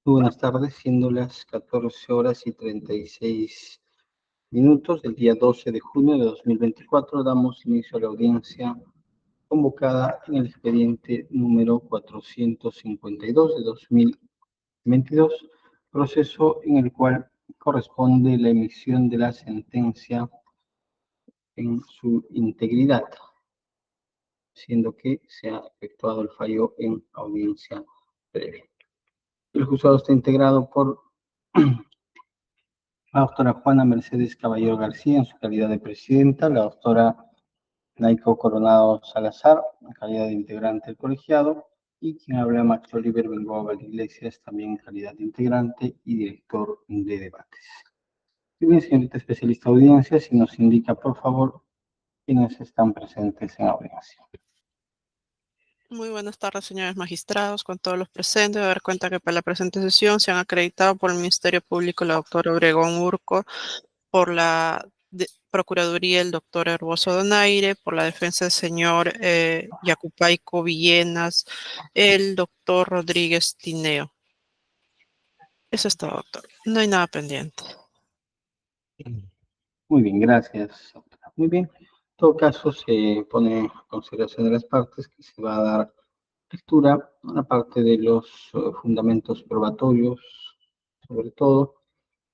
Buenas tardes, siendo las 14 horas y 36 minutos del día 12 de junio de 2024, damos inicio a la audiencia convocada en el expediente número 452 de 2022, proceso en el cual corresponde la emisión de la sentencia en su integridad, siendo que se ha efectuado el fallo en audiencia previa. El juzgado está integrado por la doctora Juana Mercedes Caballero García en su calidad de presidenta, la doctora Naico Coronado Salazar en calidad de integrante del colegiado, y quien habla, Max Oliver Bengoa Valdeiglesias, también en calidad de integrante y director de debates. Y bien, señorita especialista de audiencia, si nos indica, por favor, quiénes están presentes en audiencia. Muy buenas tardes, señores magistrados, con todos los presentes. A dar cuenta que para la presente sesión se han acreditado por el Ministerio Público la doctora Obregón Urco, por la Procuraduría el doctor Herboso Donaire, por la defensa del señor Yacupaico Villenas, el doctor Rodríguez Tineo. Eso es todo, doctor. No hay nada pendiente. Muy bien, gracias, doctora. Muy bien. En todo caso, se pone a consideración de las partes que se va a dar lectura a la parte de los fundamentos probatorios, sobre todo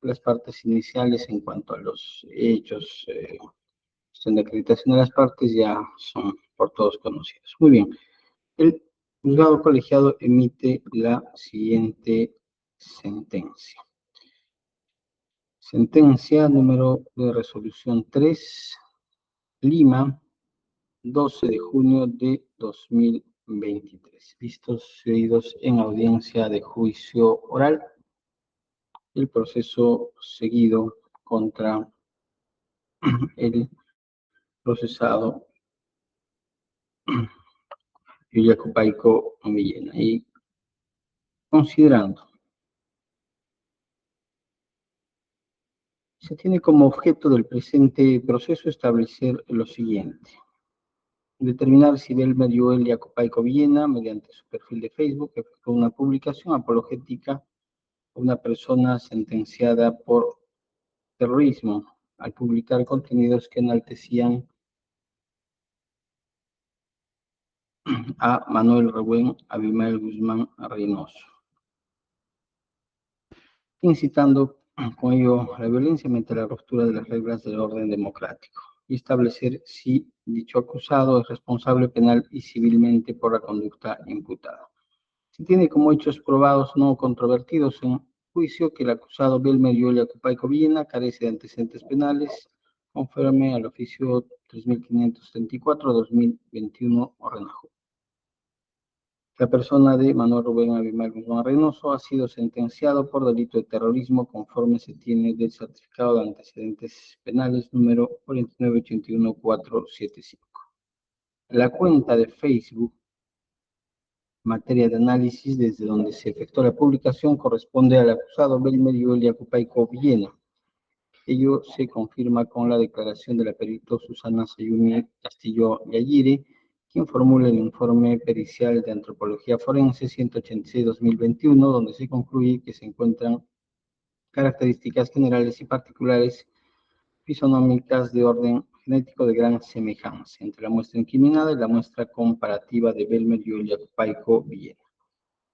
las partes iniciales en cuanto a los hechos, cuestión de acreditación de las partes ya son por todos conocidos. Muy bien, el juzgado colegiado emite la siguiente sentencia. Sentencia número de resolución 3, Lima, 12 de junio de 2023. Vistos y oídos en audiencia de juicio oral, el proceso seguido contra el procesado Yacupaico Villena. Y considerando, se tiene como objeto del presente proceso establecer lo siguiente: determinar si Belmer Joel Yacupaico Villena, mediante su perfil de Facebook, efectuó una publicación apologética a una persona sentenciada por terrorismo al publicar contenidos que enaltecían a Manuel Rubén Abimael Guzmán Reynoso, incitando con ello a la violencia mediante la ruptura de las reglas del orden democrático, y establecer si dicho acusado es responsable penal y civilmente por la conducta imputada. Se tiene como hechos probados no controvertidos en juicio que el acusado Belmer Joel Yacupaico Villena carece de antecedentes penales conforme al oficio 3534-2021 Ordenaju. La persona de Manuel Rubén Abimael Guzmán Reynoso ha sido sentenciado por delito de terrorismo conforme se tiene del certificado de antecedentes penales número 4981475. La cuenta de Facebook, materia de análisis desde donde se efectuó la publicación, corresponde al acusado Belmer Joel Yacupaico Villena. Ello se confirma con la declaración de la perito Susana Sayumi Castillo Yayire, quien formula el informe pericial de antropología forense 186-2021, donde se concluye que se encuentran características generales y particulares fisonómicas de orden genético de gran semejanza entre la muestra incriminada y la muestra comparativa de Belmer Joel Yacupaico Villena,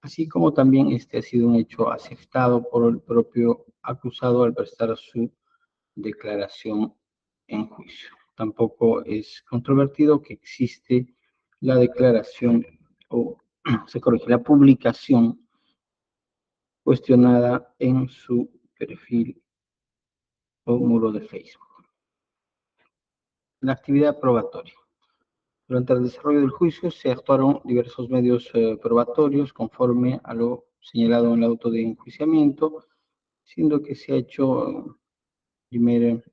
así como también este ha sido un hecho aceptado por el propio acusado al prestar su declaración en juicio. Tampoco es controvertido que existe la declaración o se corrige la publicación cuestionada en su perfil o muro de Facebook. La actividad probatoria. Durante el desarrollo del juicio se actuaron diversos medios probatorios conforme a lo señalado en el auto de enjuiciamiento, siendo que se ha hecho primer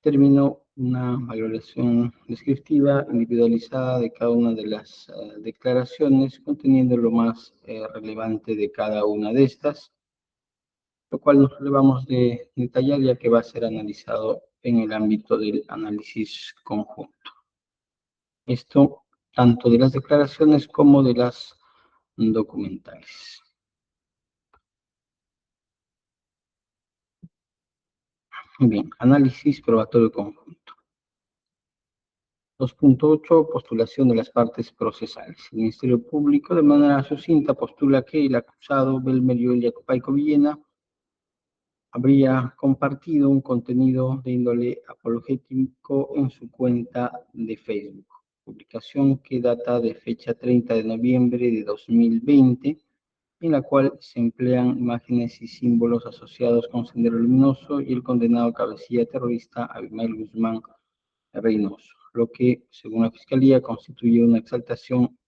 término una valoración descriptiva individualizada de cada una de las declaraciones, conteniendo lo más relevante de cada una de estas, lo cual nos relevamos de detallar ya que va a ser analizado en el ámbito del análisis conjunto. Esto tanto de las declaraciones como de las documentales. Bien, análisis probatorio conjunto. 2.8. Postulación de las partes procesales. El Ministerio Público, de manera sucinta, postula que el acusado Belmer Yoel Yacupayco Villena habría compartido un contenido de índole apologético en su cuenta de Facebook. Publicación que data de fecha 30 de noviembre de 2020, en la cual se emplean imágenes y símbolos asociados con Sendero Luminoso y el condenado cabecilla terrorista Abimael Guzmán Reynoso, lo que, según la Fiscalía, constituye una exaltación,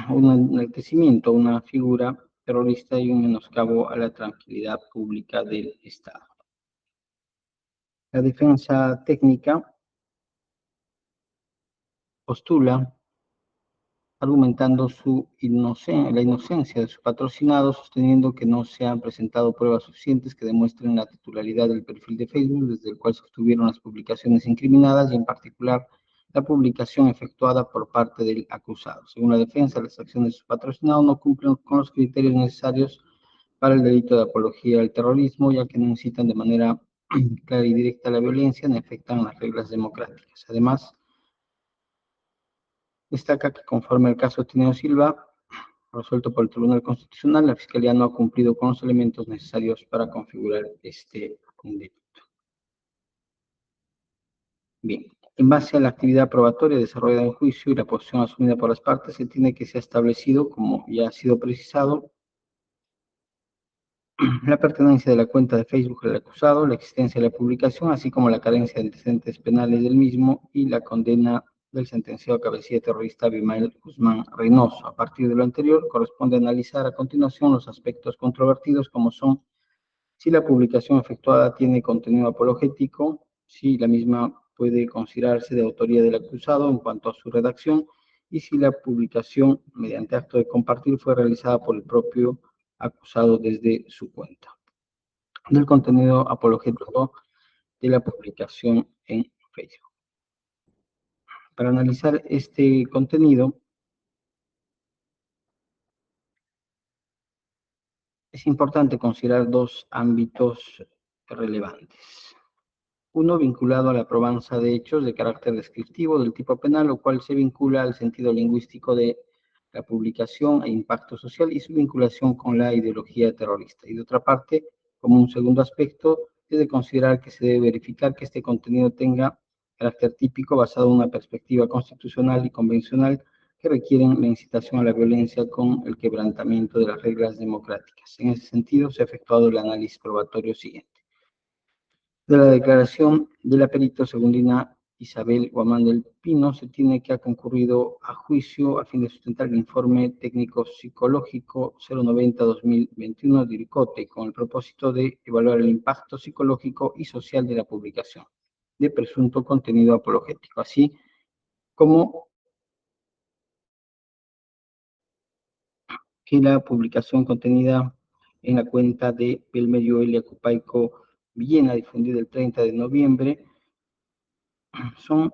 un enaltecimiento a una figura terrorista y un menoscabo a la tranquilidad pública del Estado. La defensa técnica postula, argumentando la inocencia de su patrocinado, sosteniendo que no se han presentado pruebas suficientes que demuestren la titularidad del perfil de Facebook desde el cual se obtuvieron las publicaciones incriminadas y en particular la publicación efectuada por parte del acusado. Según la defensa, las acciones de su patrocinado no cumplen con los criterios necesarios para el delito de apología al terrorismo, ya que no incitan de manera clara y directa a la violencia, ni afectan las reglas democráticas. Además, destaca que conforme al caso Tineo Silva, resuelto por el Tribunal Constitucional, la Fiscalía no ha cumplido con los elementos necesarios para configurar este delito. Bien, en base a la actividad probatoria desarrollada en juicio y la posición asumida por las partes, se tiene que ser establecido, como ya ha sido precisado, la pertenencia de la cuenta de Facebook del acusado, la existencia de la publicación, así como la carencia de antecedentes penales del mismo y la condena del sentenciado cabecilla terrorista Abimael Guzmán Reynoso. A partir de lo anterior, corresponde analizar a continuación los aspectos controvertidos, como son si la publicación efectuada tiene contenido apologético, si la misma puede considerarse de autoría del acusado en cuanto a su redacción, y si la publicación mediante acto de compartir fue realizada por el propio acusado desde su cuenta. Del contenido apologético de la publicación en Facebook. Para analizar este contenido, es importante considerar dos ámbitos relevantes. Uno vinculado a la probanza de hechos de carácter descriptivo del tipo penal, lo cual se vincula al sentido lingüístico de la publicación e impacto social y su vinculación con la ideología terrorista. Y de otra parte, como un segundo aspecto, es de considerar que se debe verificar que este contenido tenga carácter típico basado en una perspectiva constitucional y convencional que requieren la incitación a la violencia con el quebrantamiento de las reglas democráticas. En ese sentido, se ha efectuado el análisis probatorio siguiente. De la declaración de la perito segundina Isabel Guamán del Pino, se tiene que ha concurrido a juicio a fin de sustentar el informe técnico psicológico 090-2021 de IRICOTE, con el propósito de evaluar el impacto psicológico y social de la publicación de presunto contenido apologético, así como que la publicación contenida en la cuenta de Belmer Yoel Yacupayco Villena, difundida el 30 de noviembre, son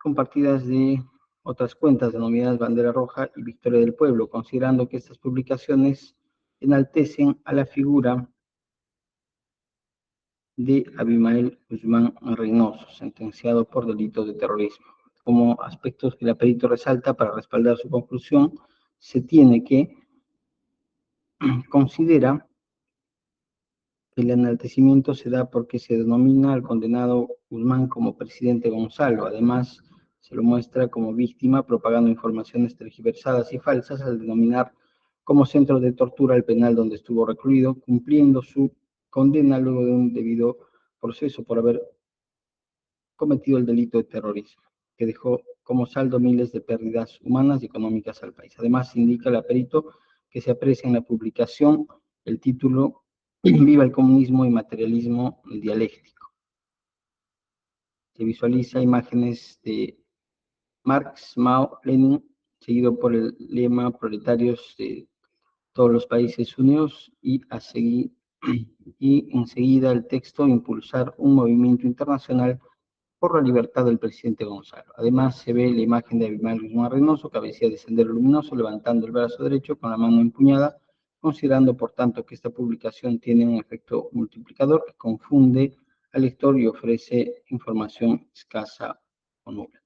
compartidas de otras cuentas denominadas Bandera Roja y Victoria del Pueblo, considerando que estas publicaciones enaltecen a la figura de Abimael Guzmán Reynoso, sentenciado por delitos de terrorismo. Como aspectos que el perito resalta para respaldar su conclusión, se tiene que considera el enaltecimiento se da porque se denomina al condenado Guzmán como presidente Gonzalo. Además, se lo muestra como víctima propagando informaciones tergiversadas y falsas al denominar como centro de tortura el penal donde estuvo recluido, cumpliendo su condena luego de un debido proceso por haber cometido el delito de terrorismo, que dejó como saldo miles de pérdidas humanas y económicas al país. Además, indica el perito que se aprecia en la publicación el título Viva el comunismo y materialismo dialéctico. Se visualiza imágenes de Marx, Mao, Lenin, seguido por el lema proletarios de todos los países unidos y enseguida el texto impulsar un movimiento internacional por la libertad del presidente Gonzalo. Además, se ve la imagen de Abimael Guzmán Reynoso, cabecilla de Sendero Luminoso, levantando el brazo derecho con la mano empuñada, considerando, por tanto, que esta publicación tiene un efecto multiplicador que confunde al lector y ofrece información escasa o nula.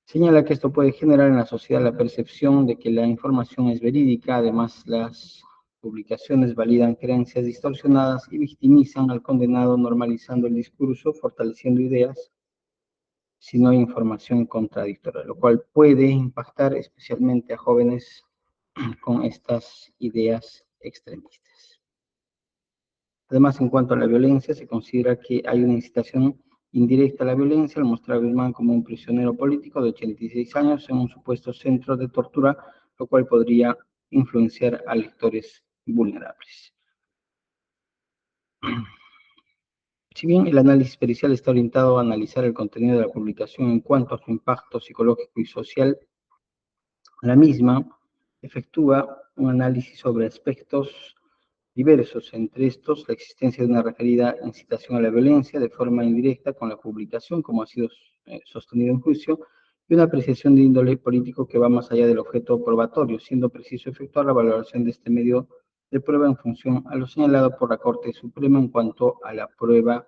Señala que esto puede generar en la sociedad la percepción de que la información es verídica. Además, las publicaciones validan creencias distorsionadas y victimizan al condenado, normalizando el discurso, fortaleciendo ideas si no hay información contradictoria, lo cual puede impactar especialmente a jóvenes con estas ideas extremistas. Además, en cuanto a la violencia, se considera que hay una incitación indirecta a la violencia al mostrar a Guzmán como un prisionero político de 86 años en un supuesto centro de tortura, lo cual podría influenciar a lectores vulnerables. Si bien el análisis pericial está orientado a analizar el contenido de la publicación en cuanto a su impacto psicológico y social, la misma efectúa un análisis sobre aspectos diversos, entre estos la existencia de una referida incitación a la violencia de forma indirecta con la publicación, como ha sido sostenido en juicio, y una apreciación de índole político que va más allá del objeto probatorio, siendo preciso efectuar la valoración de este medio de prueba en función a lo señalado por la Corte Suprema en cuanto a la prueba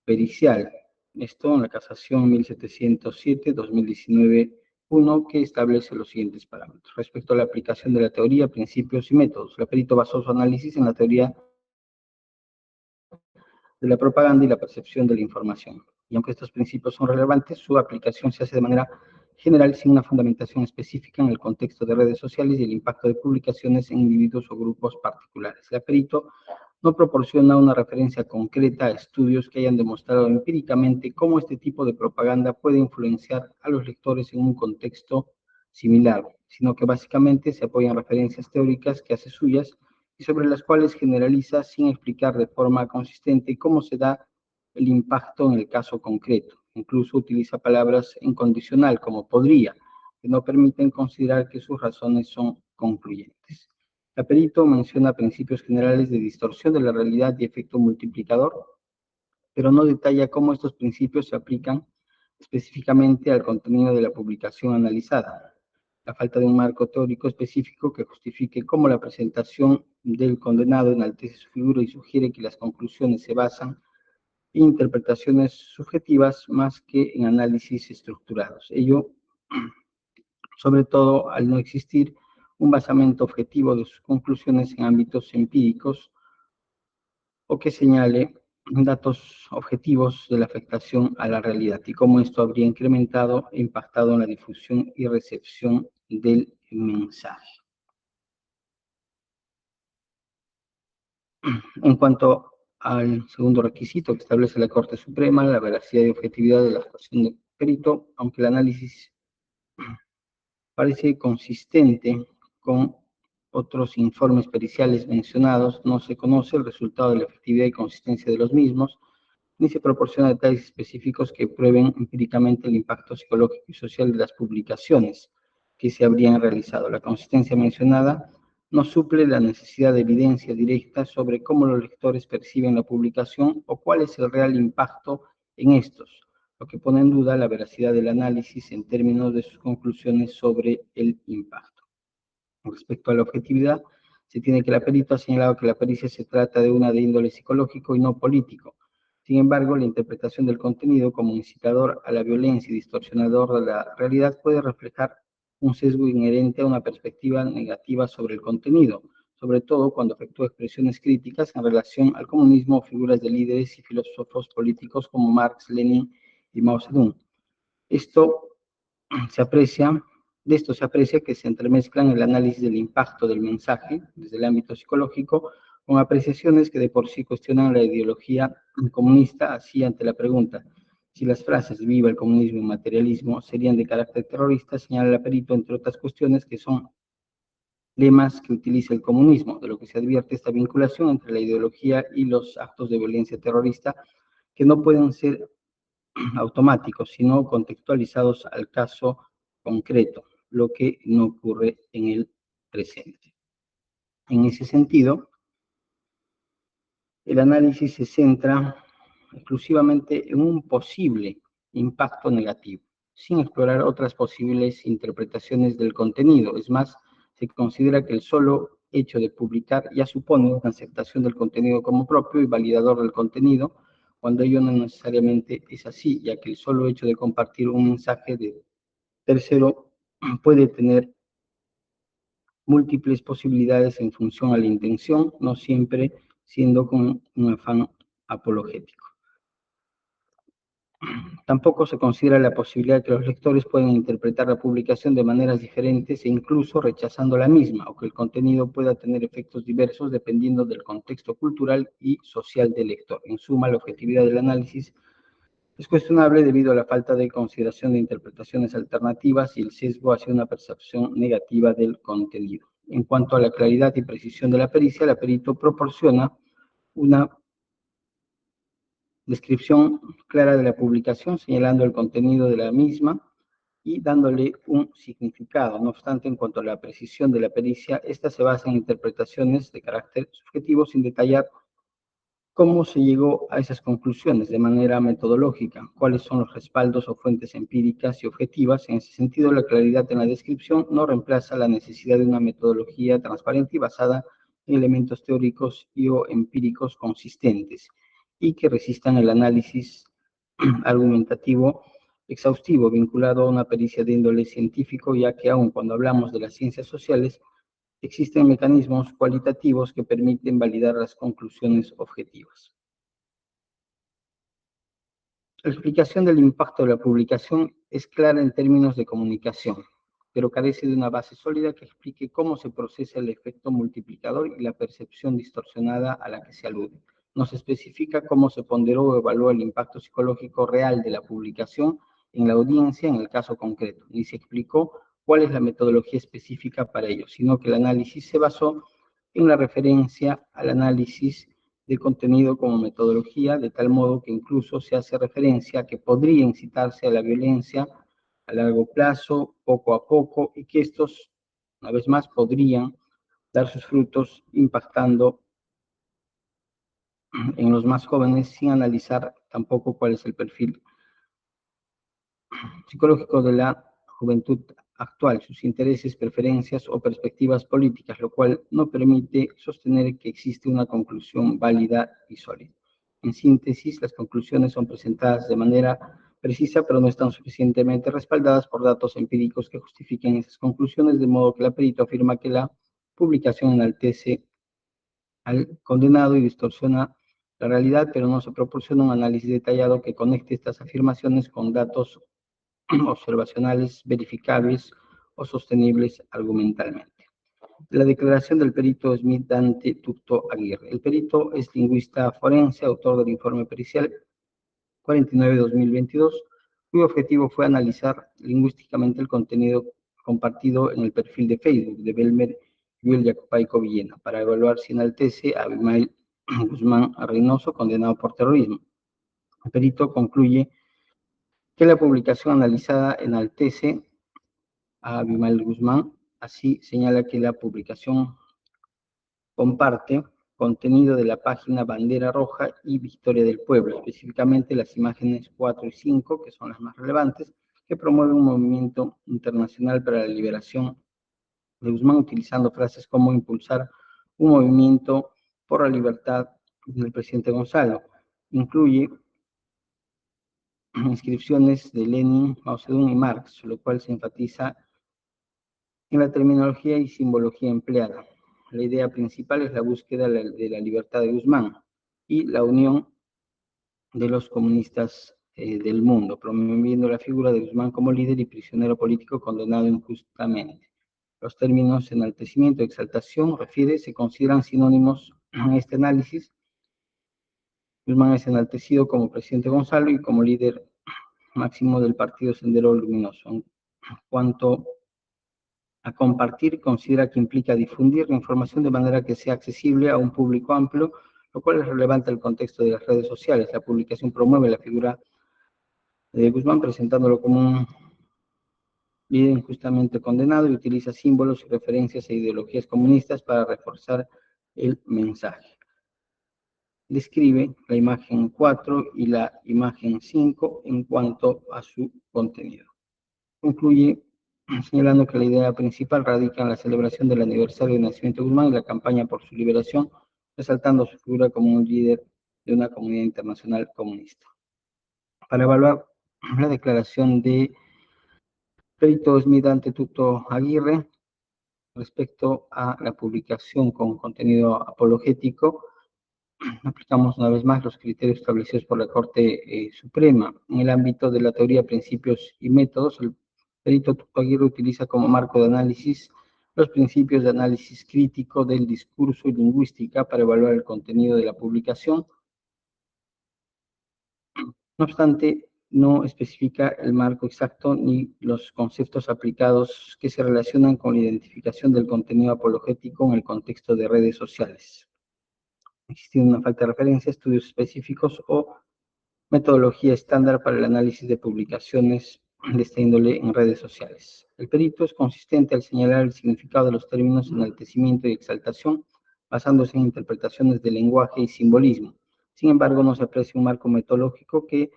pericial. Esto en la casación 1707-2019-1, que establece los siguientes parámetros. Respecto a la aplicación de la teoría, principios y métodos, el perito basó su análisis en la teoría de la propaganda y la percepción de la información. Y aunque estos principios son relevantes, su aplicación se hace de manera general sin una fundamentación específica en el contexto de redes sociales y el impacto de publicaciones en individuos o grupos particulares. El perito no proporciona una referencia concreta a estudios que hayan demostrado empíricamente cómo este tipo de propaganda puede influenciar a los lectores en un contexto similar, sino que básicamente se apoyan referencias teóricas que hace suyas y sobre las cuales generaliza sin explicar de forma consistente cómo se da el impacto en el caso concreto. Incluso utiliza palabras en condicional como podría, que no permiten considerar que sus razones son concluyentes. El perito menciona principios generales de distorsión de la realidad y efecto multiplicador, pero no detalla cómo estos principios se aplican específicamente al contenido de la publicación analizada. La falta de un marco teórico específico que justifique cómo la presentación del condenado enaltece su figura y sugiere que las conclusiones se basan en interpretaciones subjetivas más que en análisis estructurados. Ello, sobre todo, al no existir un basamento objetivo de sus conclusiones en ámbitos empíricos o que señale datos objetivos de la afectación a la realidad y cómo esto habría incrementado e impactado en la difusión y recepción del mensaje. En cuanto al segundo requisito que establece la Corte Suprema, la veracidad y objetividad de la actuación del perito, aunque el análisis parece consistente con otros informes periciales mencionados, no se conoce el resultado de la efectividad y consistencia de los mismos, ni se proporciona detalles específicos que prueben empíricamente el impacto psicológico y social de las publicaciones que se habrían realizado. La consistencia mencionada no suple la necesidad de evidencia directa sobre cómo los lectores perciben la publicación o cuál es el real impacto en estos, lo que pone en duda la veracidad del análisis en términos de sus conclusiones sobre el impacto. Respecto a la objetividad, se tiene que la perito ha señalado que la pericia se trata de una de índole psicológico y no político. Sin embargo, la interpretación del contenido como incitador a la violencia y distorsionador de la realidad puede reflejar un sesgo inherente a una perspectiva negativa sobre el contenido, sobre todo cuando efectúa expresiones críticas en relación al comunismo o figuras de líderes y filósofos políticos como Marx, Lenin y Mao Zedong. De esto se aprecia que se entremezclan el análisis del impacto del mensaje desde el ámbito psicológico con apreciaciones que de por sí cuestionan la ideología comunista, así ante la pregunta si las frases viva el comunismo y materialismo serían de carácter terrorista, señala el perito, entre otras cuestiones, que son lemas que utiliza el comunismo, de lo que se advierte esta vinculación entre la ideología y los actos de violencia terrorista que no pueden ser automáticos, sino contextualizados al caso concreto, lo que no ocurre en el presente. En ese sentido, el análisis se centra exclusivamente en un posible impacto negativo, sin explorar otras posibles interpretaciones del contenido. Es más, se considera que el solo hecho de publicar ya supone una aceptación del contenido como propio y validador del contenido, cuando ello no necesariamente es así, ya que el solo hecho de compartir un mensaje de tercero puede tener múltiples posibilidades en función a la intención, no siempre siendo con un afán apologético. Tampoco se considera la posibilidad de que los lectores puedan interpretar la publicación de maneras diferentes e incluso rechazando la misma, o que el contenido pueda tener efectos diversos dependiendo del contexto cultural y social del lector. En suma, la objetividad del análisis es cuestionable debido a la falta de consideración de interpretaciones alternativas y el sesgo hacia una percepción negativa del contenido. En cuanto a la claridad y precisión de la pericia, la perito proporciona una descripción clara de la publicación, señalando el contenido de la misma y dándole un significado. No obstante, en cuanto a la precisión de la pericia, esta se basa en interpretaciones de carácter subjetivo sin detallar cómo se llegó a esas conclusiones de manera metodológica, cuáles son los respaldos o fuentes empíricas y objetivas. En ese sentido, la claridad en la descripción no reemplaza la necesidad de una metodología transparente y basada en elementos teóricos y o empíricos consistentes y que resistan el análisis argumentativo exhaustivo vinculado a una pericia de índole científico, ya que aun cuando hablamos de las ciencias sociales, existen mecanismos cualitativos que permiten validar las conclusiones objetivas. La explicación del impacto de la publicación es clara en términos de comunicación, pero carece de una base sólida que explique cómo se procesa el efecto multiplicador y la percepción distorsionada a la que se alude. No se especifica cómo se ponderó o evaluó el impacto psicológico real de la publicación en la audiencia en el caso concreto, ni se explicó cuál es la metodología específica para ello, sino que el análisis se basó en la referencia al análisis de contenido como metodología, de tal modo que incluso se hace referencia a que podría incitarse a la violencia a largo plazo, poco a poco, y que estos, una vez más, podrían dar sus frutos impactando en los más jóvenes sin analizar tampoco cuál es el perfil psicológico de la juventud actual, sus intereses, preferencias o perspectivas políticas, lo cual no permite sostener que existe una conclusión válida y sólida. En síntesis, las conclusiones son presentadas de manera precisa, pero no están suficientemente respaldadas por datos empíricos que justifiquen esas conclusiones, de modo que la perito afirma que la publicación enaltece al condenado y distorsiona la realidad, pero no se proporciona un análisis detallado que conecte estas afirmaciones con datos observacionales verificables o sostenibles argumentalmente. La declaración del perito Smith Dante Tucto Aguirre. El perito es lingüista forense, autor del informe pericial 49-2022, cuyo objetivo fue analizar lingüísticamente el contenido compartido en el perfil de Facebook de Belmer Yuel Yacopaico Villena, para evaluar si enaltece a Abimael Guzmán Reynoso, condenado por terrorismo. El perito concluye que la publicación analizada enaltece a Abimael Guzmán. Así señala que la publicación comparte contenido de la página Bandera Roja y Victoria del Pueblo, específicamente las imágenes 4 y 5, que son las más relevantes, que promueven un movimiento internacional para la liberación de Guzmán, utilizando frases como impulsar un movimiento por la libertad del presidente Gonzalo. Incluye inscripciones de Lenin, Mao Zedong y Marx, lo cual se enfatiza en la terminología y simbología empleada. La idea principal es la búsqueda de la libertad de Guzmán y la unión de los comunistas del mundo, promoviendo la figura de Guzmán como líder y prisionero político condenado injustamente. Los términos enaltecimiento y exaltación se consideran sinónimos en este análisis. Guzmán es enaltecido como presidente Gonzalo y como líder máximo del partido Sendero Luminoso. En cuanto a compartir, considera que implica difundir la información de manera que sea accesible a un público amplio, lo cual es relevante al contexto de las redes sociales. La publicación promueve la figura de Guzmán presentándolo como un líder injustamente condenado y utiliza símbolos y referencias a ideologías comunistas para reforzar el mensaje. Describe la imagen 4 y la imagen 5 en cuanto a su contenido. Concluye señalando que la idea principal radica en la celebración del aniversario de nacimiento de Guzmán y la campaña por su liberación, resaltando su figura como un líder de una comunidad internacional comunista. Para evaluar la declaración de Perito Smith ante Tuto Aguirre respecto a la publicación con contenido apologético, aplicamos una vez más los criterios establecidos por la Corte Suprema. En el ámbito de la teoría, principios y métodos, el perito Tuto Aguirre utiliza como marco de análisis los principios de análisis crítico del discurso y lingüística para evaluar el contenido de la publicación. No obstante, no especifica el marco exacto ni los conceptos aplicados que se relacionan con la identificación del contenido apologético en el contexto de redes sociales. Existiendo una falta de referencia, estudios específicos o metodología estándar para el análisis de publicaciones de esta índole en redes sociales. El perito es consistente al señalar el significado de los términos enaltecimiento y exaltación, basándose en interpretaciones de lenguaje y simbolismo. Sin embargo, no se aprecia un marco metodológico que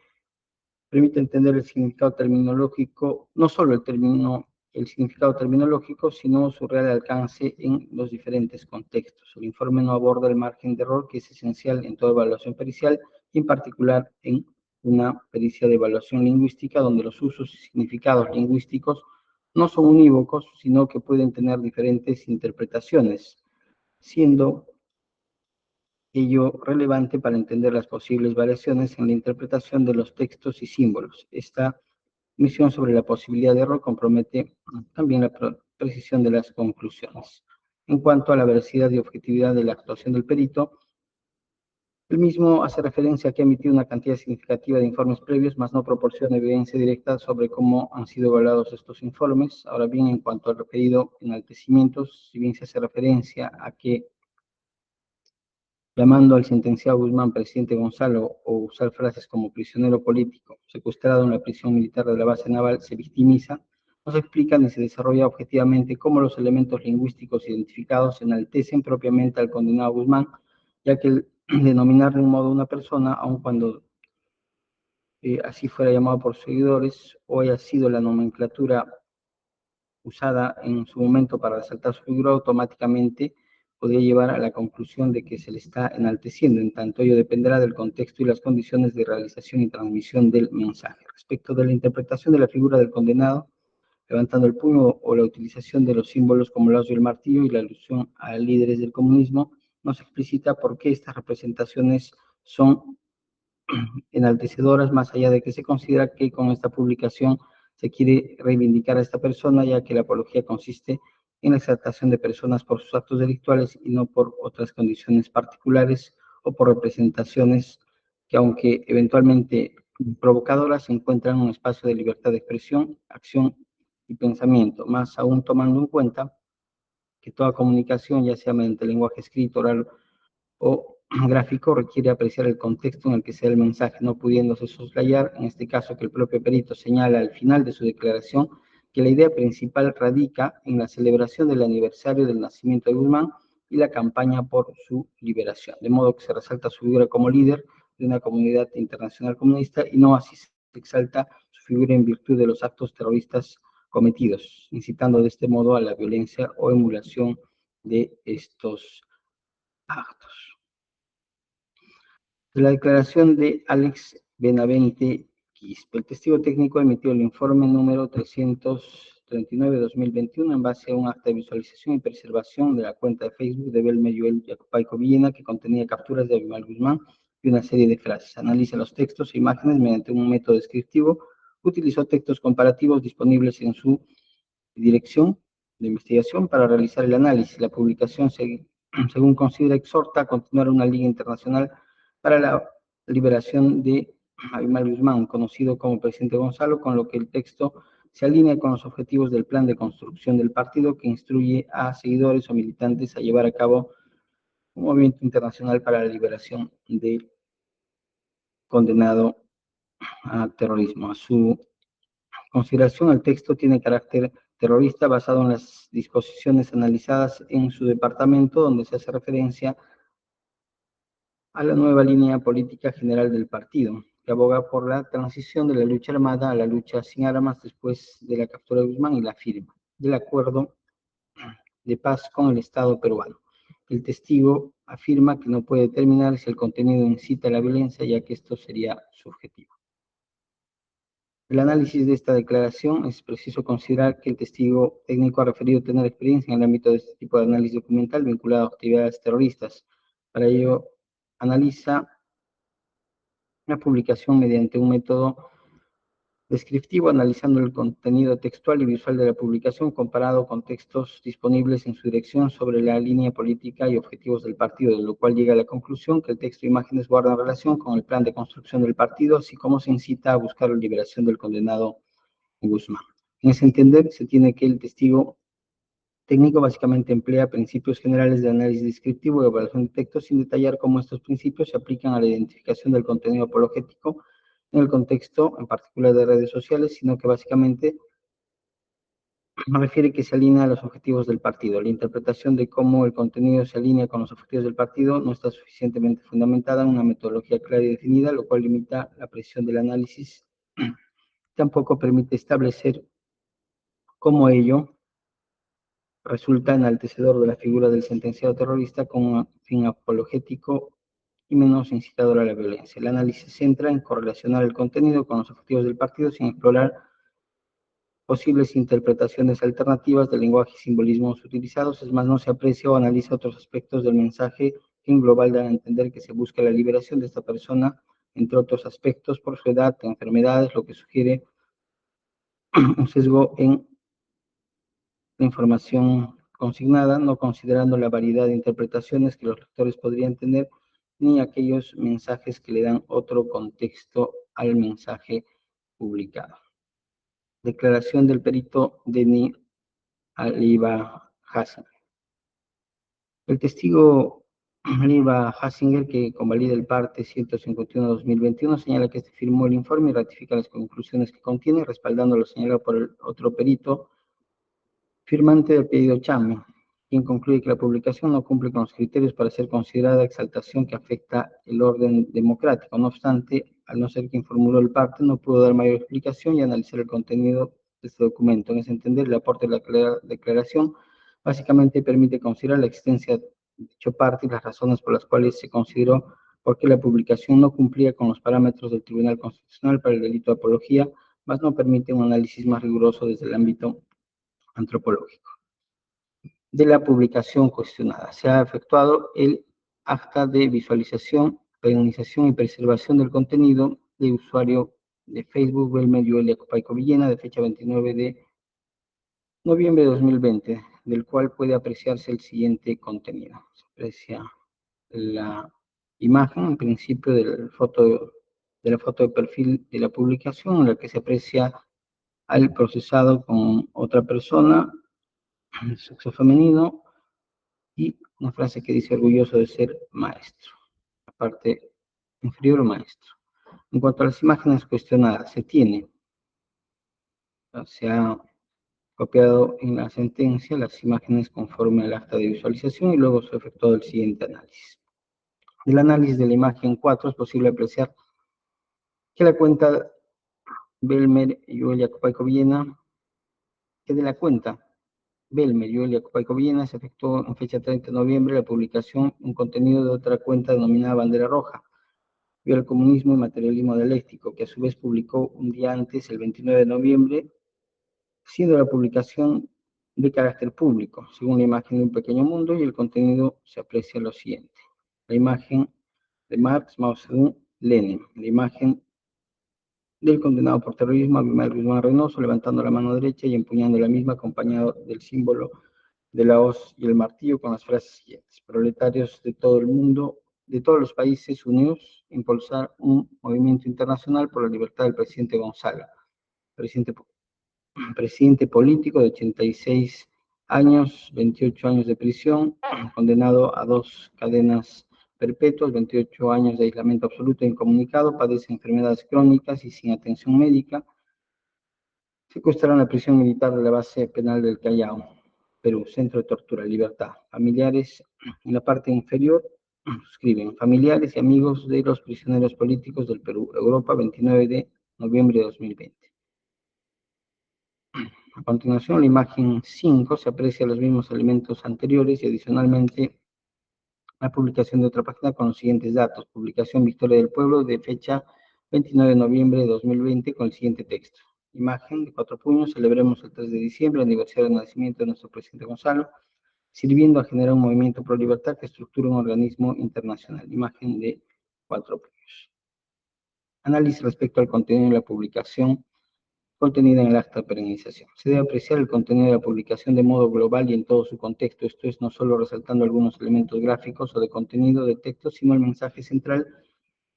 permite entender el significado terminológico, no solo el significado terminológico, sino su real alcance en los diferentes contextos. El informe no aborda el margen de error, que es esencial en toda evaluación pericial, y en particular en una pericia de evaluación lingüística, donde los usos y significados lingüísticos no son unívocos, sino que pueden tener diferentes interpretaciones, siendo ello relevante para entender las posibles variaciones en la interpretación de los textos y símbolos. Esta misión sobre la posibilidad de error compromete también la precisión de las conclusiones. En cuanto a la veracidad y objetividad de la actuación del perito, el mismo hace referencia a que ha emitido una cantidad significativa de informes previos, mas no proporciona evidencia directa sobre cómo han sido evaluados estos informes. Ahora bien, en cuanto al referido enaltecimientos, si bien se hace referencia a que llamando al sentenciado Guzmán presidente Gonzalo o usar frases como prisionero político, secuestrado en la prisión militar de la base naval, se victimiza, no se explica ni se desarrolla objetivamente cómo los elementos lingüísticos identificados enaltecen propiamente al condenado Guzmán, ya que el denominar de un modo a una persona, aun cuando así fuera llamado por seguidores, o haya sido la nomenclatura usada en su momento para resaltar su figura, automáticamente podría llevar a la conclusión de que se le está enalteciendo, en tanto ello dependerá del contexto y las condiciones de realización y transmisión del mensaje. Respecto de la interpretación de la figura del condenado, levantando el puño o la utilización de los símbolos como el lazo y el martillo y la alusión a líderes del comunismo, no se explicita por qué estas representaciones son enaltecedoras, más allá de que se considera que con esta publicación se quiere reivindicar a esta persona, ya que la apología consiste en la exaltación de personas por sus actos delictuales y no por otras condiciones particulares o por representaciones que, aunque eventualmente provocadoras, se encuentran en un espacio de libertad de expresión, acción y pensamiento, más aún tomando en cuenta que toda comunicación, ya sea mediante lenguaje escrito, oral o gráfico, requiere apreciar el contexto en el que se da el mensaje, no pudiéndose soslayar, en este caso que el propio perito señala al final de su declaración, que la idea principal radica en la celebración del aniversario del nacimiento de Guzmán y la campaña por su liberación, de modo que se resalta su figura como líder de una comunidad internacional comunista y no así se exalta su figura en virtud de los actos terroristas cometidos, incitando de este modo a la violencia o emulación de estos actos. De la declaración de Alex Benavente Quispe. El testigo técnico emitió el informe número 339-2021 en base a un acta de visualización y preservación de la cuenta de Facebook de Belmer Joel Yacupaico Villena, que contenía capturas de Abimael Guzmán y una serie de frases. Analiza los textos e imágenes mediante un método descriptivo. Utilizó textos comparativos disponibles en su dirección de investigación para realizar el análisis. La publicación, según considera, exhorta a continuar una liga internacional para la liberación de Abimael Guzmán, conocido como presidente Gonzalo, con lo que el texto se alinea con los objetivos del plan de construcción del partido, que instruye a seguidores o militantes a llevar a cabo un movimiento internacional para la liberación del condenado a terrorismo. A su consideración, el texto tiene carácter terrorista basado en las disposiciones analizadas en su departamento, donde se hace referencia a la nueva línea política general del partido, que aboga por la transición de la lucha armada a la lucha sin armas después de la captura de Guzmán y la firma del acuerdo de paz con el Estado peruano. El testigo afirma que no puede determinar si el contenido incita a la violencia, ya que esto sería subjetivo. El análisis de esta declaración es preciso considerar que el testigo técnico ha referido tener experiencia en el ámbito de este tipo de análisis documental vinculado a actividades terroristas. Para ello, analiza la publicación mediante un método descriptivo, analizando el contenido textual y visual de la publicación comparado con textos disponibles en su dirección sobre la línea política y objetivos del partido, de lo cual llega a la conclusión que el texto e imágenes guardan relación con el plan de construcción del partido, así como se incita a buscar la liberación del condenado Guzmán. En ese entender, se tiene que el testigo técnico básicamente emplea principios generales de análisis descriptivo y evaluación de textos sin detallar cómo estos principios se aplican a la identificación del contenido apologético en el contexto en particular de redes sociales, sino que básicamente refiere que se alinea a los objetivos del partido. La interpretación de cómo el contenido se alinea con los objetivos del partido no está suficientemente fundamentada en una metodología clara y definida, lo cual limita la precisión del análisis. Tampoco permite establecer cómo ello resulta enaltecedor de la figura del sentenciado terrorista con un fin apologético y menos incitador a la violencia. El análisis se centra en correlacionar el contenido con los objetivos del partido sin explorar posibles interpretaciones alternativas del lenguaje y simbolismos utilizados, es más, no se aprecia o analiza otros aspectos del mensaje que en global dan a entender que se busca la liberación de esta persona, entre otros aspectos, por su edad, enfermedades, lo que sugiere un sesgo en la información consignada, no considerando la variedad de interpretaciones que los lectores podrían tener, ni aquellos mensajes que le dan otro contexto al mensaje publicado. Declaración del perito Denis Aliva Hassinger. El testigo Aliva Hassinger, que convalida el parte 151-2021, señala que este firmó el informe y ratifica las conclusiones que contiene, respaldando lo señalado por el otro perito firmante del pedido Chame, quien concluye que la publicación no cumple con los criterios para ser considerada exaltación que afecta el orden democrático. No obstante, al no ser quien formuló el parte, no pudo dar mayor explicación y analizar el contenido de este documento. En ese entender, el aporte de la declaración básicamente permite considerar la existencia de dicho parte y las razones por las cuales se consideró porque la publicación no cumplía con los parámetros del Tribunal Constitucional para el delito de apología, mas no permite un análisis más riguroso desde el ámbito antropológico. De la publicación cuestionada, se ha efectuado el acta de visualización, organización y preservación del contenido de usuario de Facebook Belmer Yoelia Copaico Villena de fecha 29 de noviembre de 2020, del cual puede apreciarse el siguiente contenido. Se aprecia la imagen, en principio, de la foto de perfil de la publicación, en la que se aprecia al procesado con otra persona, sexo femenino, y una frase que dice orgulloso de ser maestro. La parte inferior, maestro. En cuanto a las imágenes cuestionadas, se ha copiado en la sentencia las imágenes conforme al acta de visualización y luego se ha efectuado el siguiente análisis. Del análisis de la imagen 4 es posible apreciar que la cuenta Belmer Yuelia Copaico Villena, que de la cuenta Belmer Yuelia Copaico Villena se efectuó en fecha 30 de noviembre la publicación un contenido de otra cuenta denominada Bandera Roja, vio el comunismo y materialismo dialéctico, que a su vez publicó un día antes, el 29 de noviembre, siendo la publicación de carácter público, según la imagen de un pequeño mundo, y el contenido se aprecia lo siguiente. La imagen de Marx, Mao Zedong, Lenin, la imagen del condenado por terrorismo, Abimael Guzmán Reynoso, levantando la mano derecha y empuñando la misma, acompañado del símbolo de la hoz y el martillo, con las frases siguientes: proletarios de todo el mundo, de todos los países unidos, impulsar un movimiento internacional por la libertad del presidente Gonzalo, presidente político de 86 años, 28 años de prisión, condenado a 2 cadenas perpetuas, 28 años de aislamiento absoluto e incomunicado, padece enfermedades crónicas y sin atención médica, secuestraron la prisión militar de la base penal del Callao, Perú, centro de tortura, libertad. Familiares, en la parte inferior, escriben, familiares y amigos de los prisioneros políticos del Perú, Europa, 29 de noviembre de 2020. A continuación, la imagen 5 se aprecia los mismos elementos anteriores y adicionalmente la publicación de otra página con los siguientes datos. Publicación Victoria del Pueblo de fecha 29 de noviembre de 2020 con el siguiente texto. Imagen de 4 puños, celebremos el 3 de diciembre, aniversario del nacimiento de nuestro presidente Gonzalo, sirviendo a generar un movimiento pro libertad que estructura un organismo internacional. Imagen de 4 puños. Análisis respecto al contenido de la publicación contenida en el acta de perenización. Se debe apreciar el contenido de la publicación de modo global y en todo su contexto, esto es, no solo resaltando algunos elementos gráficos o de contenido de texto, sino el mensaje central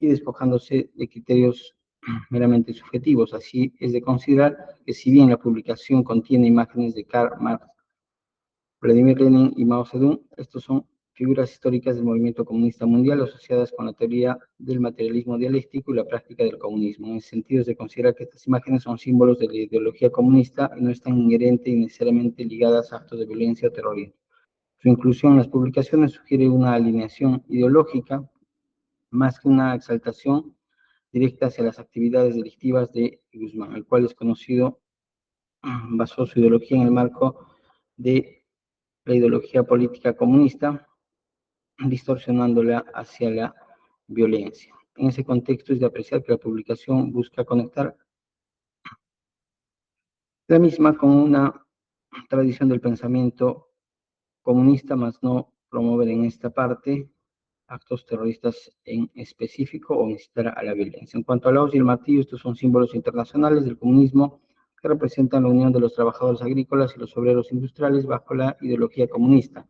y despojándose de criterios meramente subjetivos. Así es de considerar que si bien la publicación contiene imágenes de Karl Marx, Vladimir Lenin y Mao Zedong, estos son figuras históricas del movimiento comunista mundial asociadas con la teoría del materialismo dialéctico y la práctica del comunismo. En ese sentido es de considerar que estas imágenes son símbolos de la ideología comunista y no están inherente y necesariamente ligadas a actos de violencia o terrorismo. Su inclusión en las publicaciones sugiere una alineación ideológica más que una exaltación directa hacia las actividades delictivas de Guzmán, el cual es conocido, basó su ideología en el marco de la ideología política comunista, distorsionándola hacia la violencia. En ese contexto es de apreciar que la publicación busca conectar la misma con una tradición del pensamiento comunista, más no promover en esta parte actos terroristas en específico o incitar a la violencia. En cuanto a la hoz y el martillo, estos son símbolos internacionales del comunismo que representan la unión de los trabajadores agrícolas y los obreros industriales bajo la ideología comunista.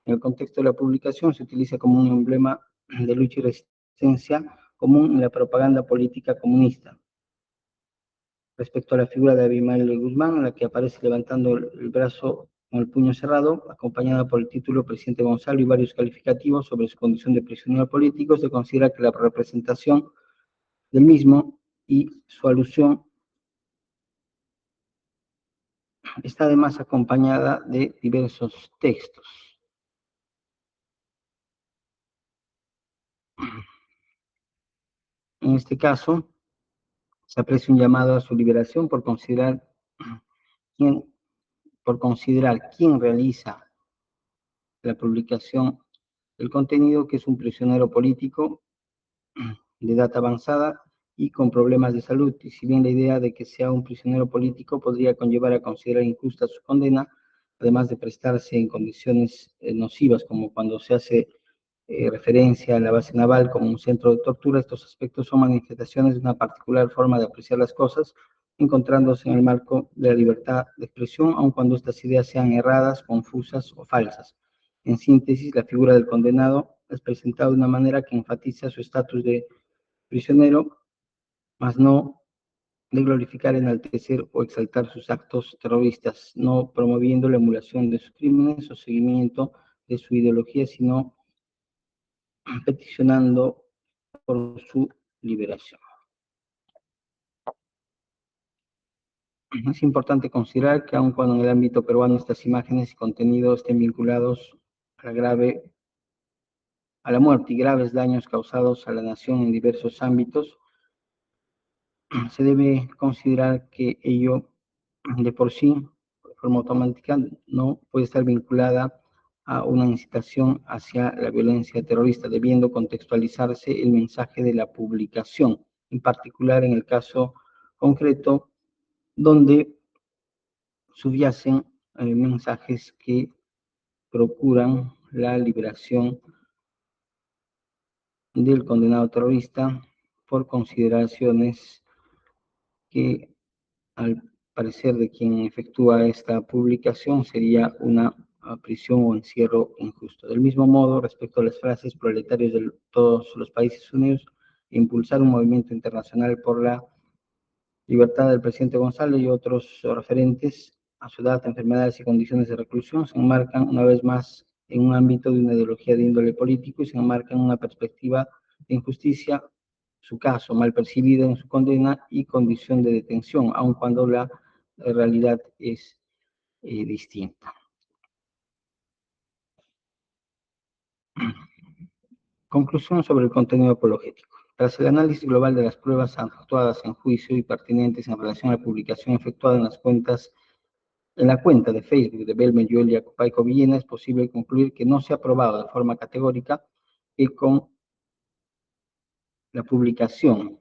En el contexto de la publicación se utiliza como un emblema de lucha y resistencia común en la propaganda política comunista. Respecto a la figura de Abimael Guzmán, en la que aparece levantando el brazo con el puño cerrado, acompañada por el título Presidente Gonzalo y varios calificativos sobre su condición de prisionero político, se considera que la representación del mismo y su alusión está además acompañada de diversos textos. En este caso, se aprecia un llamado a su liberación por considerar quién realiza la publicación del contenido, que es un prisionero político de edad avanzada y con problemas de salud. Y si bien la idea de que sea un prisionero político podría conllevar a considerar injusta su condena, además de prestarse en condiciones nocivas, como cuando se hace referencia a la base naval como un centro de tortura, estos aspectos son manifestaciones de una particular forma de apreciar las cosas, encontrándose en el marco de la libertad de expresión, aun cuando estas ideas sean erradas, confusas o falsas. En síntesis, la figura del condenado es presentada de una manera que enfatiza su estatus de prisionero, mas no de glorificar, enaltecer o exaltar sus actos terroristas, no promoviendo la emulación de sus crímenes o seguimiento de su ideología, sino peticionando por su liberación. Es importante considerar que aun cuando en el ámbito peruano estas imágenes y contenidos estén vinculados a la muerte y graves daños causados a la nación en diversos ámbitos, se debe considerar que ello de por sí, de forma automática, no puede estar vinculada a una incitación hacia la violencia terrorista, debiendo contextualizarse el mensaje de la publicación, en particular en el caso concreto donde subyacen mensajes que procuran la liberación del condenado terrorista por consideraciones que, al parecer de quien efectúa esta publicación, sería una prisión o encierro injusto. Del mismo modo, respecto a las frases proletarios de todos los países unidos, impulsar un movimiento internacional por la libertad del presidente Gonzalo y otros referentes a su edad, enfermedades y condiciones de reclusión se enmarcan una vez más en un ámbito de una ideología de índole político y se enmarcan en una perspectiva de injusticia, su caso mal percibida en su condena y condición de detención, aun cuando la realidad es distinta. Conclusión sobre el contenido apologético. Tras el análisis global de las pruebas actuadas en juicio y pertinentes en relación a la publicación efectuada en la cuenta de Facebook de Belmer, Yulia Copaico Villena, es posible concluir que no se ha probado de forma categórica que con la publicación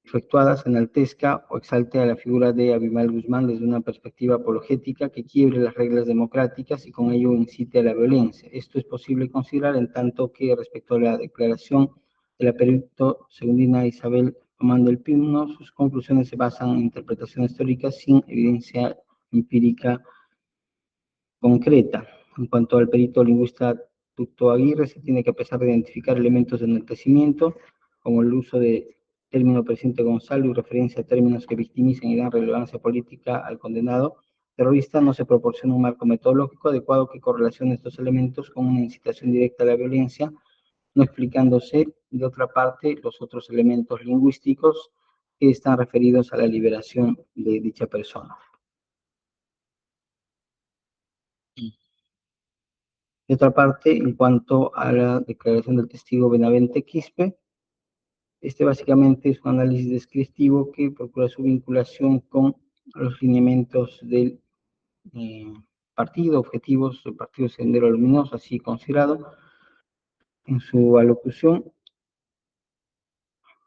efectuada se enaltezca o exalte a la figura de Abimael Guzmán desde una perspectiva apologética que quiebre las reglas democráticas y con ello incite a la violencia. Esto es posible considerar en tanto que respecto a la declaración de la perito segundina Isabel Román del Pino, sus conclusiones se basan en interpretaciones teóricas sin evidencia empírica concreta. En cuanto al perito lingüista Tuto Aguirre, se tiene que, a pesar de identificar elementos de enaltecimiento, como el uso de término presidente Gonzalo y referencia a términos que victimizan y dan relevancia política al condenado terrorista, no se proporciona un marco metodológico adecuado que correlacione estos elementos con una incitación directa a la violencia, no explicándose, de otra parte, los otros elementos lingüísticos que están referidos a la liberación de dicha persona. De otra parte, en cuanto a la declaración del testigo Benavente Quispe, este básicamente es un análisis descriptivo que procura su vinculación con los lineamientos del partido, objetivos del Partido Sendero Luminoso, así considerado en su alocución,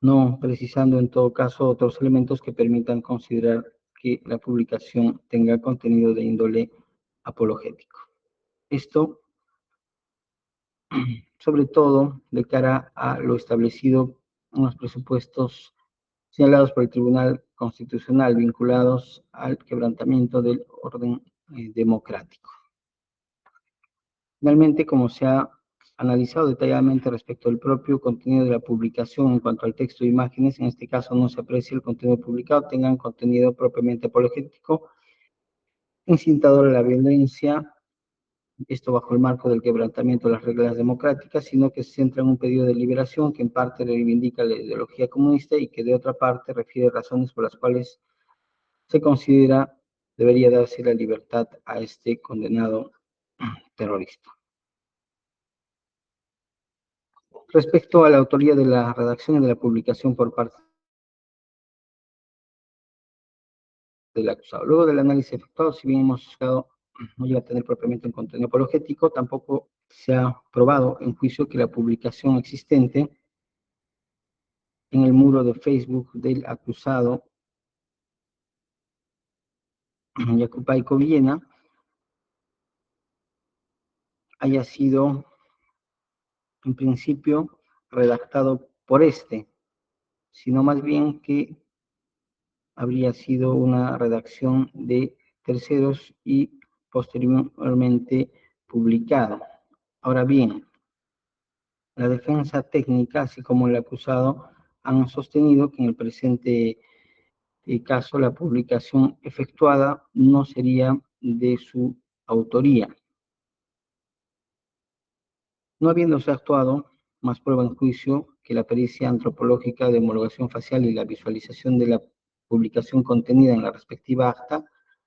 no precisando en todo caso otros elementos que permitan considerar que la publicación tenga contenido de índole apologético. Esto sobre todo de cara a lo establecido en los presupuestos señalados por el Tribunal Constitucional vinculados al quebrantamiento del orden democrático. Finalmente, como se ha analizado detalladamente respecto al propio contenido de la publicación en cuanto al texto e imágenes, en este caso no se aprecia el contenido publicado, tengan contenido propiamente apologético, incitador a la violencia, esto bajo el marco del quebrantamiento de las reglas democráticas, sino que se centra en un pedido de liberación que en parte reivindica la ideología comunista y que de otra parte refiere razones por las cuales se considera debería darse la libertad a este condenado terrorista. Respecto a la autoría de la redacción y de la publicación por parte del acusado. Luego del análisis efectuado, si bien hemos buscado no llega a tener propiamente un contenido apologético, tampoco se ha probado en juicio que la publicación existente en el muro de Facebook del acusado Yacupaico Villena haya sido en principio redactado por este, sino más bien que habría sido una redacción de terceros y posteriormente publicado. Ahora bien, la defensa técnica, así como el acusado, han sostenido que en el presente caso la publicación efectuada no sería de su autoría. No habiéndose actuado más prueba en juicio que la pericia antropológica de homologación facial y la visualización de la publicación contenida en la respectiva acta,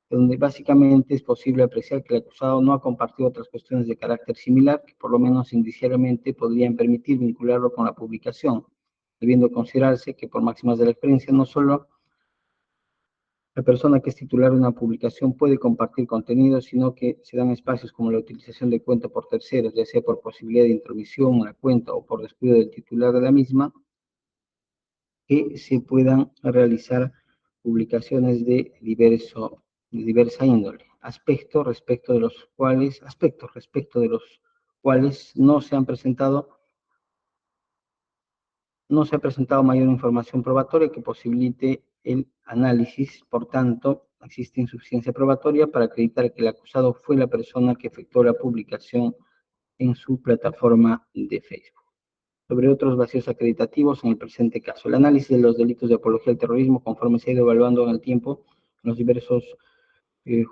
donde básicamente es posible apreciar que el acusado no ha compartido otras cuestiones de carácter similar que por lo menos indiciariamente podrían permitir vincularlo con la publicación, debiendo considerarse que por máximas de la experiencia no solo la persona que es titular de una publicación puede compartir contenido, sino que se dan espacios como la utilización de cuenta por terceros, ya sea por posibilidad de intromisión a la cuenta o por descuido del titular de la misma, que se puedan realizar publicaciones de diversa índole, aspectos respecto de los cuales no se ha presentado mayor información probatoria que posibilite el análisis. Por tanto, existe insuficiencia probatoria para acreditar que el acusado fue la persona que efectuó la publicación en su plataforma de Facebook. Sobre otros vacíos acreditativos en el presente caso. El análisis de los delitos de apología al terrorismo, conforme se ha ido evaluando en el tiempo, en los diversos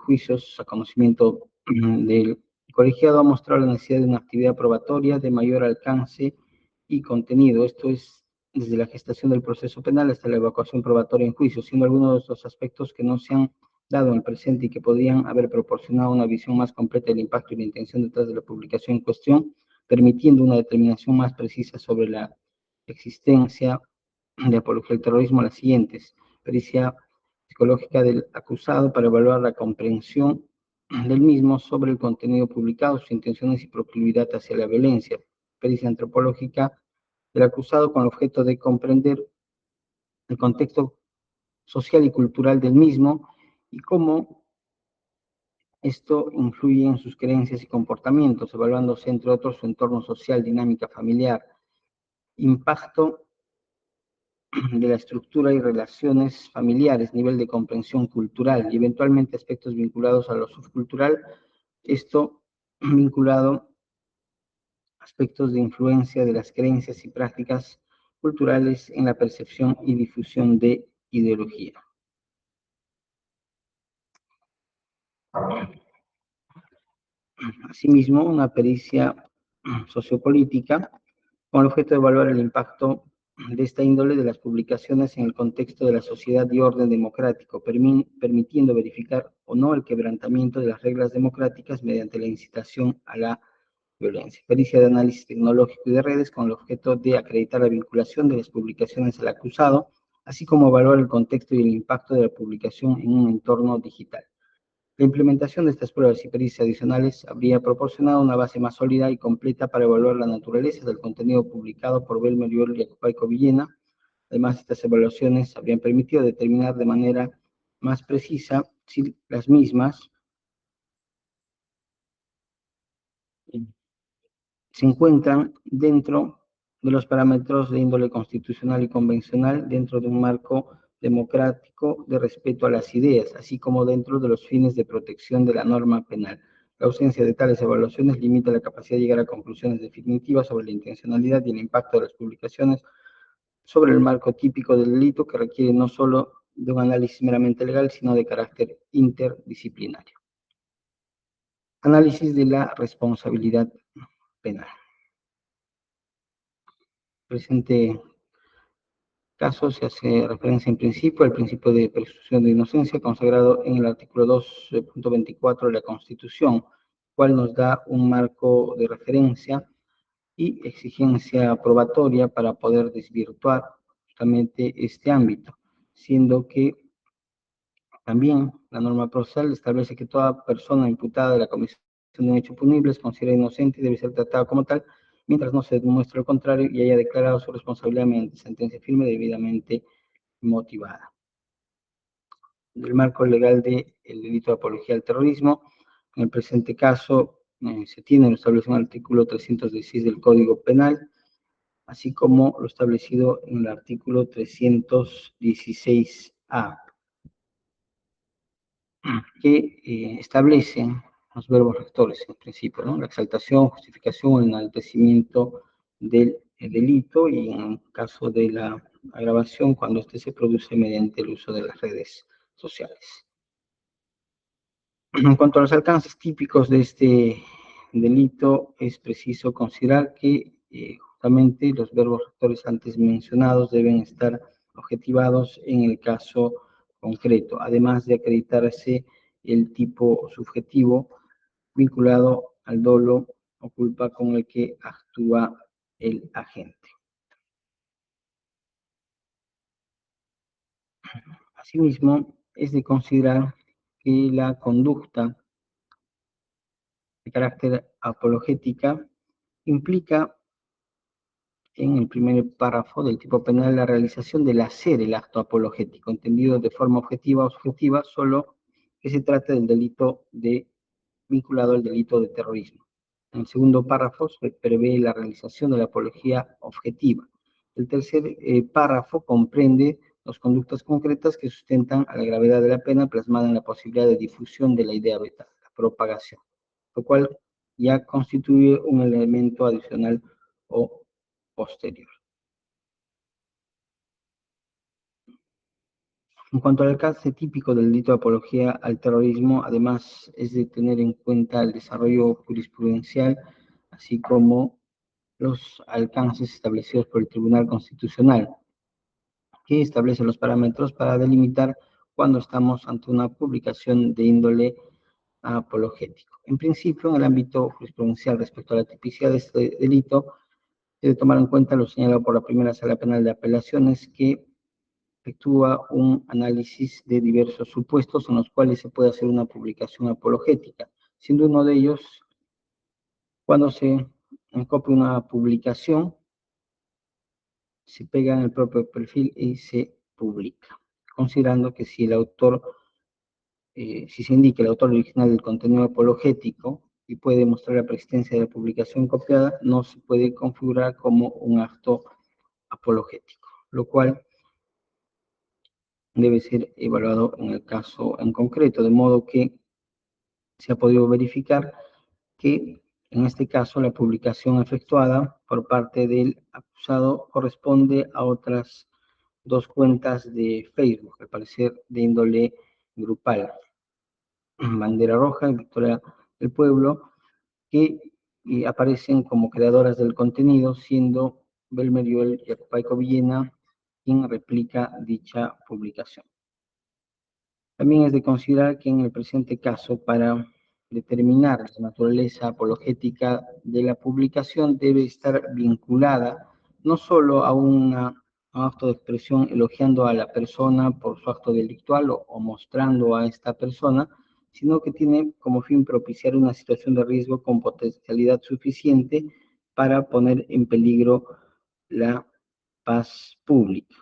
juicios a conocimiento del colegiado, ha mostrado la necesidad de una actividad probatoria de mayor alcance y contenido. Esto es desde la gestación del proceso penal hasta la evacuación probatoria en juicio, siendo algunos de estos aspectos que no se han dado en el presente y que podrían haber proporcionado una visión más completa del impacto y la intención detrás de la publicación en cuestión, permitiendo una determinación más precisa sobre la existencia de apología al terrorismo, las siguientes: pericia psicológica del acusado para evaluar la comprensión del mismo sobre el contenido publicado, sus intenciones y proclividad hacia la violencia. pericia antropológica del acusado con el objeto de comprender el contexto social y cultural del mismo y cómo esto influye en sus creencias y comportamientos, evaluándose, entre otros, su entorno social, dinámica familiar, impacto de la estructura y relaciones familiares, nivel de comprensión cultural y eventualmente aspectos vinculados a lo subcultural, esto vinculado a aspectos de influencia de las creencias y prácticas culturales en la percepción y difusión de ideología. Asimismo, una pericia sociopolítica con el objeto de evaluar el impacto de esta índole de las publicaciones en el contexto de la sociedad y orden democrático, permitiendo verificar o no el quebrantamiento de las reglas democráticas mediante la incitación a la violencia. Pericia de análisis tecnológico y de redes con el objeto de acreditar la vinculación de las publicaciones al acusado, así como evaluar el contexto y el impacto de la publicación en un entorno digital. La implementación de estas pruebas y pericias adicionales habría proporcionado una base más sólida y completa para evaluar la naturaleza del contenido publicado por Belmer, y Acupaico Villena. Además, estas evaluaciones habrían permitido determinar de manera más precisa si las mismas se encuentran dentro de los parámetros de índole constitucional y convencional dentro de un marco democrático de respeto a las ideas, así como dentro de los fines de protección de la norma penal. La ausencia de tales evaluaciones limita la capacidad de llegar a conclusiones definitivas sobre la intencionalidad y el impacto de las publicaciones sobre el marco típico del delito, que requiere no solo de un análisis meramente legal, sino de carácter interdisciplinario. Análisis de la responsabilidad penal. Presente caso se hace referencia en principio al principio de presunción de inocencia consagrado en el artículo 2.24 de la Constitución, cual nos da un marco de referencia y exigencia probatoria para poder desvirtuar justamente este ámbito, siendo que también la norma procesal establece que toda persona imputada de la comisión de un hecho punible es considerada inocente y debe ser tratada como tal, mientras no se demuestre lo contrario y haya declarado su responsabilidad mediante sentencia firme debidamente motivada. Del marco legal del delito de apología al terrorismo, en el presente caso se tiene lo establecido en el artículo 316 del Código Penal, así como lo establecido en el artículo 316A, que establecen los verbos rectores en principio, ¿no? La exaltación, justificación, el enaltecimiento del delito y en caso de la agravación cuando éste se produce mediante el uso de las redes sociales. En cuanto a los alcances típicos de este delito, es preciso considerar que justamente los verbos rectores antes mencionados deben estar objetivados en el caso concreto, además de acreditarse el tipo subjetivo vinculado al dolo o culpa con el que actúa el agente. Asimismo, es de considerar que la conducta de carácter apologética implica en el primer párrafo del tipo penal la realización del hacer el acto apologético, entendido de forma objetiva o subjetiva, solo que se trata del delito vinculado al delito de terrorismo. En el segundo párrafo se prevé la realización de la apología objetiva. El tercer párrafo comprende las conductas concretas que sustentan a la gravedad de la pena plasmada en la posibilidad de difusión de la idea vetada, la propagación, lo cual ya constituye un elemento adicional o posterior. En cuanto al alcance típico del delito de apología al terrorismo, además es de tener en cuenta el desarrollo jurisprudencial, así como los alcances establecidos por el Tribunal Constitucional, que establece los parámetros para delimitar cuando estamos ante una publicación de índole apologético. En principio, en el ámbito jurisprudencial respecto a la tipicidad de este delito, debe tomar en cuenta lo señalado por la primera Sala Penal de Apelaciones, que efectúa un análisis de diversos supuestos en los cuales se puede hacer una publicación apologética, siendo uno de ellos cuando se copia una publicación, se pega en el propio perfil y se publica, considerando que si el autor, si se indica el autor original del contenido apologético y puede demostrar la persistencia de la publicación copiada, no se puede configurar como un acto apologético, lo cual debe ser evaluado en el caso en concreto, de modo que se ha podido verificar que en este caso la publicación efectuada por parte del acusado corresponde a otras dos cuentas de Facebook, al parecer de índole grupal, Bandera Roja y Victoria del Pueblo, que aparecen como creadoras del contenido, siendo Belmer Yuel y Acupaico Villena quien replica dicha publicación. También es de considerar que en el presente caso, para determinar la naturaleza apologética de la publicación, debe estar vinculada no solo a un acto de expresión elogiando a la persona por su acto delictual o mostrando a esta persona, sino que tiene como fin propiciar una situación de riesgo con potencialidad suficiente para poner en peligro la paz pública.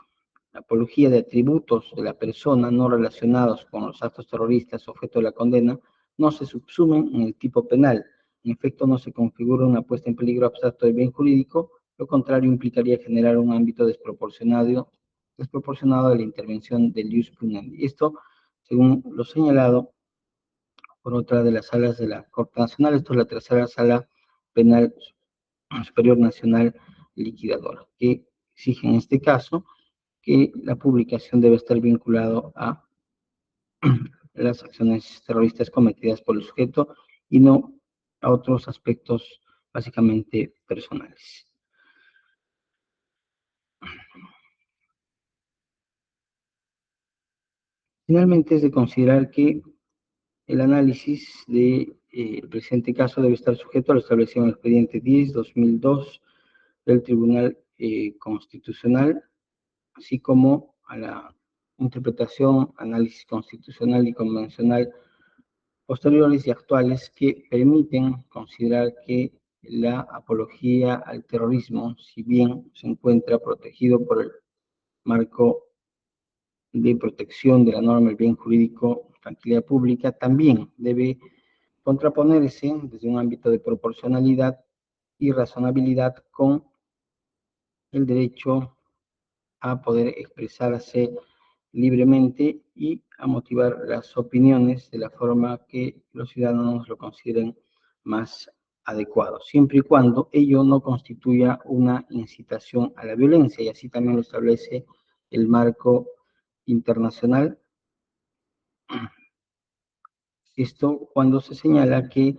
La apología de atributos de la persona no relacionados con los actos terroristas objeto de la condena no se subsumen en el tipo penal. En efecto, no se configura una puesta en peligro abstracto del bien jurídico, lo contrario implicaría generar un ámbito desproporcionado de la intervención del ius puniendi. Esto, según lo señalado por otra de las salas de la Corte Nacional, esto es la tercera sala penal superior nacional liquidadora, que exige en este caso que la publicación debe estar vinculado a las acciones terroristas cometidas por el sujeto y no a otros aspectos básicamente personales. Finalmente, es de considerar que el análisis del presente caso debe estar sujeto a lo establecido en el expediente 10/2002 del Tribunal Constitucional, así como a la interpretación, análisis constitucional y convencional posteriores y actuales que permiten considerar que la apología al terrorismo, si bien se encuentra protegido por el marco de protección de la norma del bien jurídico, tranquilidad pública, también debe contraponerse desde un ámbito de proporcionalidad y razonabilidad con el derecho a poder expresarse libremente y a motivar las opiniones de la forma que los ciudadanos lo consideren más adecuado, siempre y cuando ello no constituya una incitación a la violencia, y así también lo establece el marco internacional. Esto cuando se señala que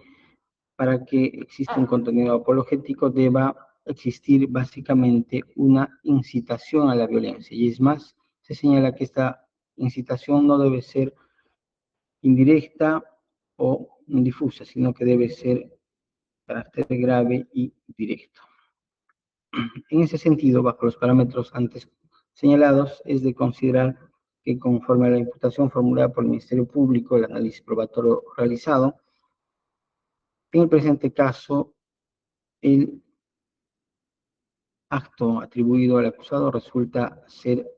para que exista un contenido apologético deba existir básicamente una incitación a la violencia, y es más, se señala que esta incitación no debe ser indirecta o difusa, sino que debe ser carácter grave y directo. En ese sentido, bajo los parámetros antes señalados, es de considerar que conforme a la imputación formulada por el Ministerio Público, el análisis probatorio realizado, en el presente caso, el acto atribuido al acusado resulta ser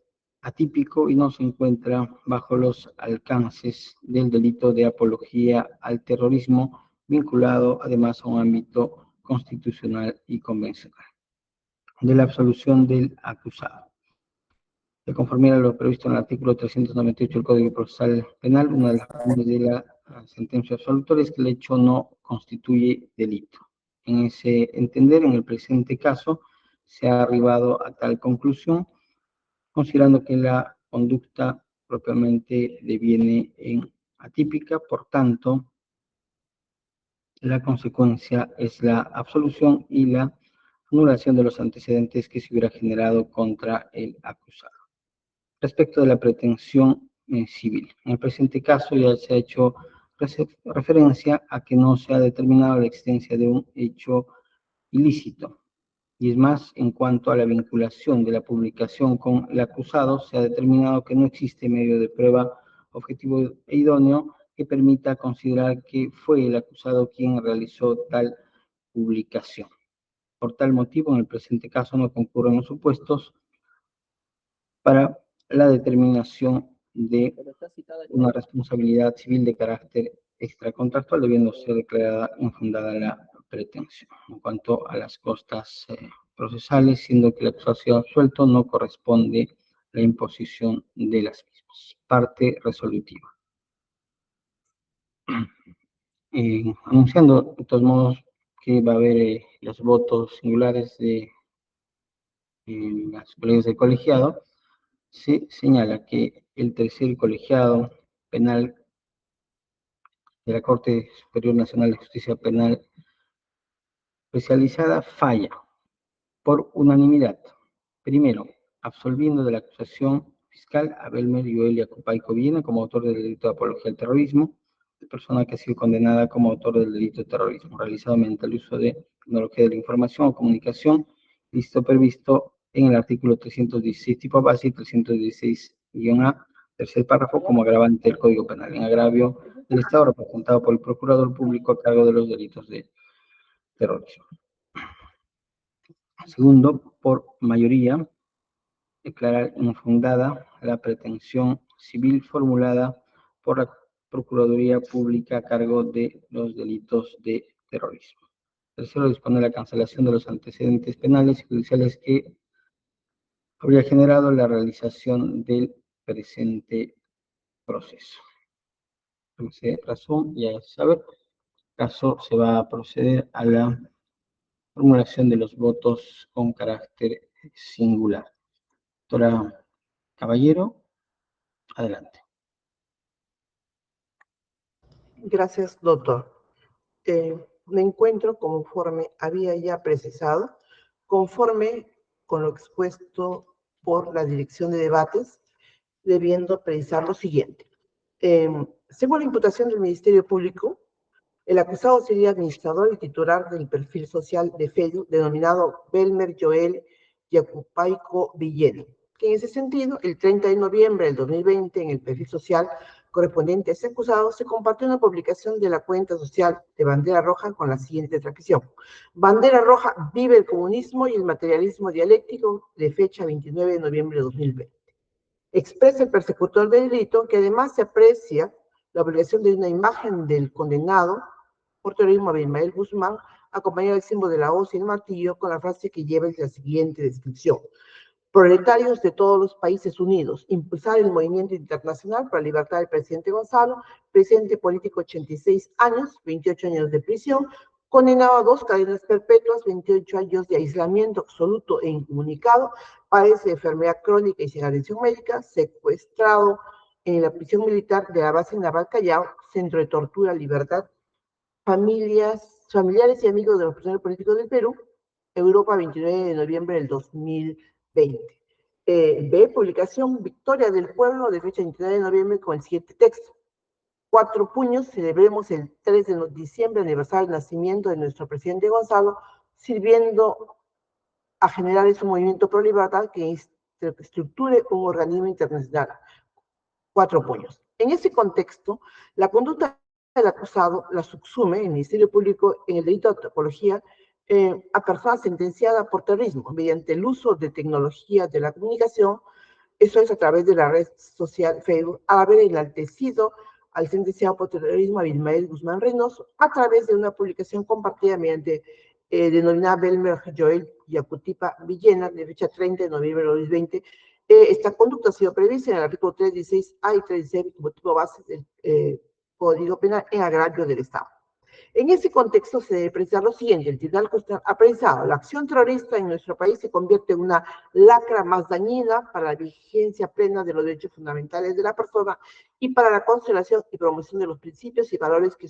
atípico y no se encuentra bajo los alcances del delito de apología al terrorismo, vinculado además a un ámbito constitucional y convencional. De la absolución del acusado. De conformidad a lo previsto en el artículo 398 del Código Procesal Penal, una de las razones de la sentencia absolutoria es que el hecho no constituye delito. En ese entender, en el presente caso, se ha arribado a tal conclusión, considerando que la conducta propiamente deviene en atípica, por tanto, la consecuencia es la absolución y la anulación de los antecedentes que se hubiera generado contra el acusado. Respecto de la pretensión civil, en el presente caso ya se ha hecho referencia a que no se ha determinado la existencia de un hecho ilícito. Y es más, en cuanto a la vinculación de la publicación con el acusado, se ha determinado que no existe medio de prueba objetivo e idóneo que permita considerar que fue el acusado quien realizó tal publicación. Por tal motivo, en el presente caso no concurren los supuestos para la determinación de una responsabilidad civil de carácter extracontractual, debiendo ser declarada infundada la pretensión. En cuanto a las costas procesales, siendo que el acusado ha sido absuelto, no corresponde la imposición de las mismas. Parte resolutiva. Anunciando, de todos modos, que va a haber los votos singulares de las colegios de colegiado, se señala que el tercer colegiado penal de la Corte Superior Nacional de Justicia Penal Especializada falla por unanimidad. Primero, absolviendo de la acusación fiscal a Belmer Yoel Yacupay Villena como autor del delito de apología al terrorismo, persona que ha sido condenada como autor del delito de terrorismo, realizado mediante el uso de tecnología de la información o comunicación, listo previsto en el artículo 316 tipo base y 316-A, tercer párrafo, como agravante del Código Penal, en agravio del Estado representado por el Procurador Público a cargo de los delitos de terrorismo. Segundo, por mayoría, declarar infundada la pretensión civil formulada por la Procuraduría Pública a cargo de los delitos de terrorismo. Tercero, disponer la cancelación de los antecedentes penales y judiciales que habría generado la realización del presente proceso. Por razón, ya sabe, caso se va a proceder a la formulación de los votos con carácter singular. Doctora Caballero, adelante. Gracias, doctor. Me encuentro, conforme había ya precisado, conforme con lo expuesto por la Dirección de Debates, debiendo precisar lo siguiente. Según la imputación del Ministerio Público, el acusado sería administrador y titular del perfil social de Facebook denominado Belmer Yoel Yacupayco Villena, que en ese sentido, el 30 de noviembre del 2020, en el perfil social correspondiente a ese acusado, se compartió una publicación de la cuenta social de Bandera Roja con la siguiente transcripción. Bandera Roja vive el comunismo y el materialismo dialéctico, de fecha 29 de noviembre de 2020. Expresa el persecutor del delito que además se aprecia la obligación de una imagen del condenado por terrorismo Abimael Guzmán, acompañado del símbolo de la hoz y el martillo, con la frase que lleva la siguiente descripción. Proletarios de todos los países unidos, impulsar el movimiento internacional para la libertad del presidente Gonzalo, presidente político 86 años, 28 años de prisión, condenado a 2 cadenas perpetuas, 28 años de aislamiento absoluto e incomunicado, padece de enfermedad crónica y sin atención médica, secuestrado en la prisión militar de la base naval Callao, centro de tortura, libertad, familiares y amigos de los prisioneros políticos del Perú, Europa, 29 de noviembre del 2020. B, publicación Victoria del Pueblo, de fecha 29 de noviembre, con el siguiente texto. 4 puños, celebremos el 3 de diciembre, aniversario del nacimiento de nuestro presidente Gonzalo, sirviendo a generar ese movimiento pro libertad que estructure un organismo internacional. 4 puños. En ese contexto, la conducta del acusado la subsume el Ministerio Público en el delito de apología a personas sentenciadas por terrorismo mediante el uso de tecnologías de la comunicación, eso es a través de la red social Facebook, al haber enaltecido al sentenciado por terrorismo Abimael Guzmán Reynoso a través de una publicación compartida mediante denominada Belmer Joel Yacutipa Villena, de fecha 30 de noviembre de 2020. Esta conducta ha sido prevista en el artículo 316A y 316 como tipo base del Código Penal en agravio del Estado. En ese contexto se debe precisar lo siguiente: el Tribunal Constitucional ha precisado la acción terrorista en nuestro país se convierte en una lacra más dañina para la vigencia plena de los derechos fundamentales de la persona y para la conservación y promoción de los principios y valores que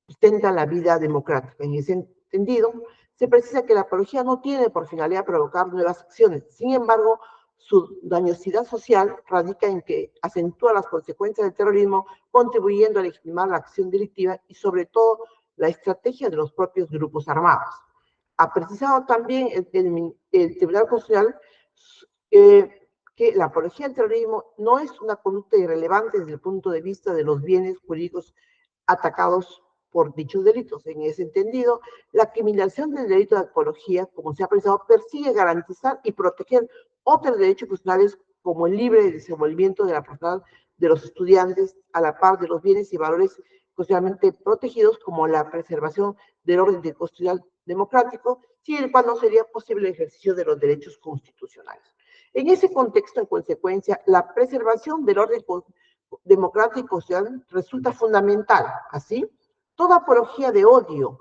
sustentan la vida democrática. En ese entendido, se precisa que la apología no tiene por finalidad provocar nuevas acciones. Sin embargo, su dañosidad social radica en que acentúa las consecuencias del terrorismo, contribuyendo a legitimar la acción delictiva y, sobre todo, la estrategia de los propios grupos armados. Ha precisado también el Tribunal Constitucional que la apología del terrorismo no es una conducta irrelevante desde el punto de vista de los bienes jurídicos atacados por dichos delitos. En ese entendido, la criminalización del delito de apología, como se ha precisado, persigue garantizar y proteger otros derechos personales como el libre desenvolvimiento de la propiedad de los estudiantes, a la par de los bienes y valores constitucionalmente protegidos, como la preservación del orden constitucional democrático, sin el cual no sería posible el ejercicio de los derechos constitucionales. En ese contexto, en consecuencia, la preservación del orden democrático y constitucional resulta fundamental. Así, toda apología de odio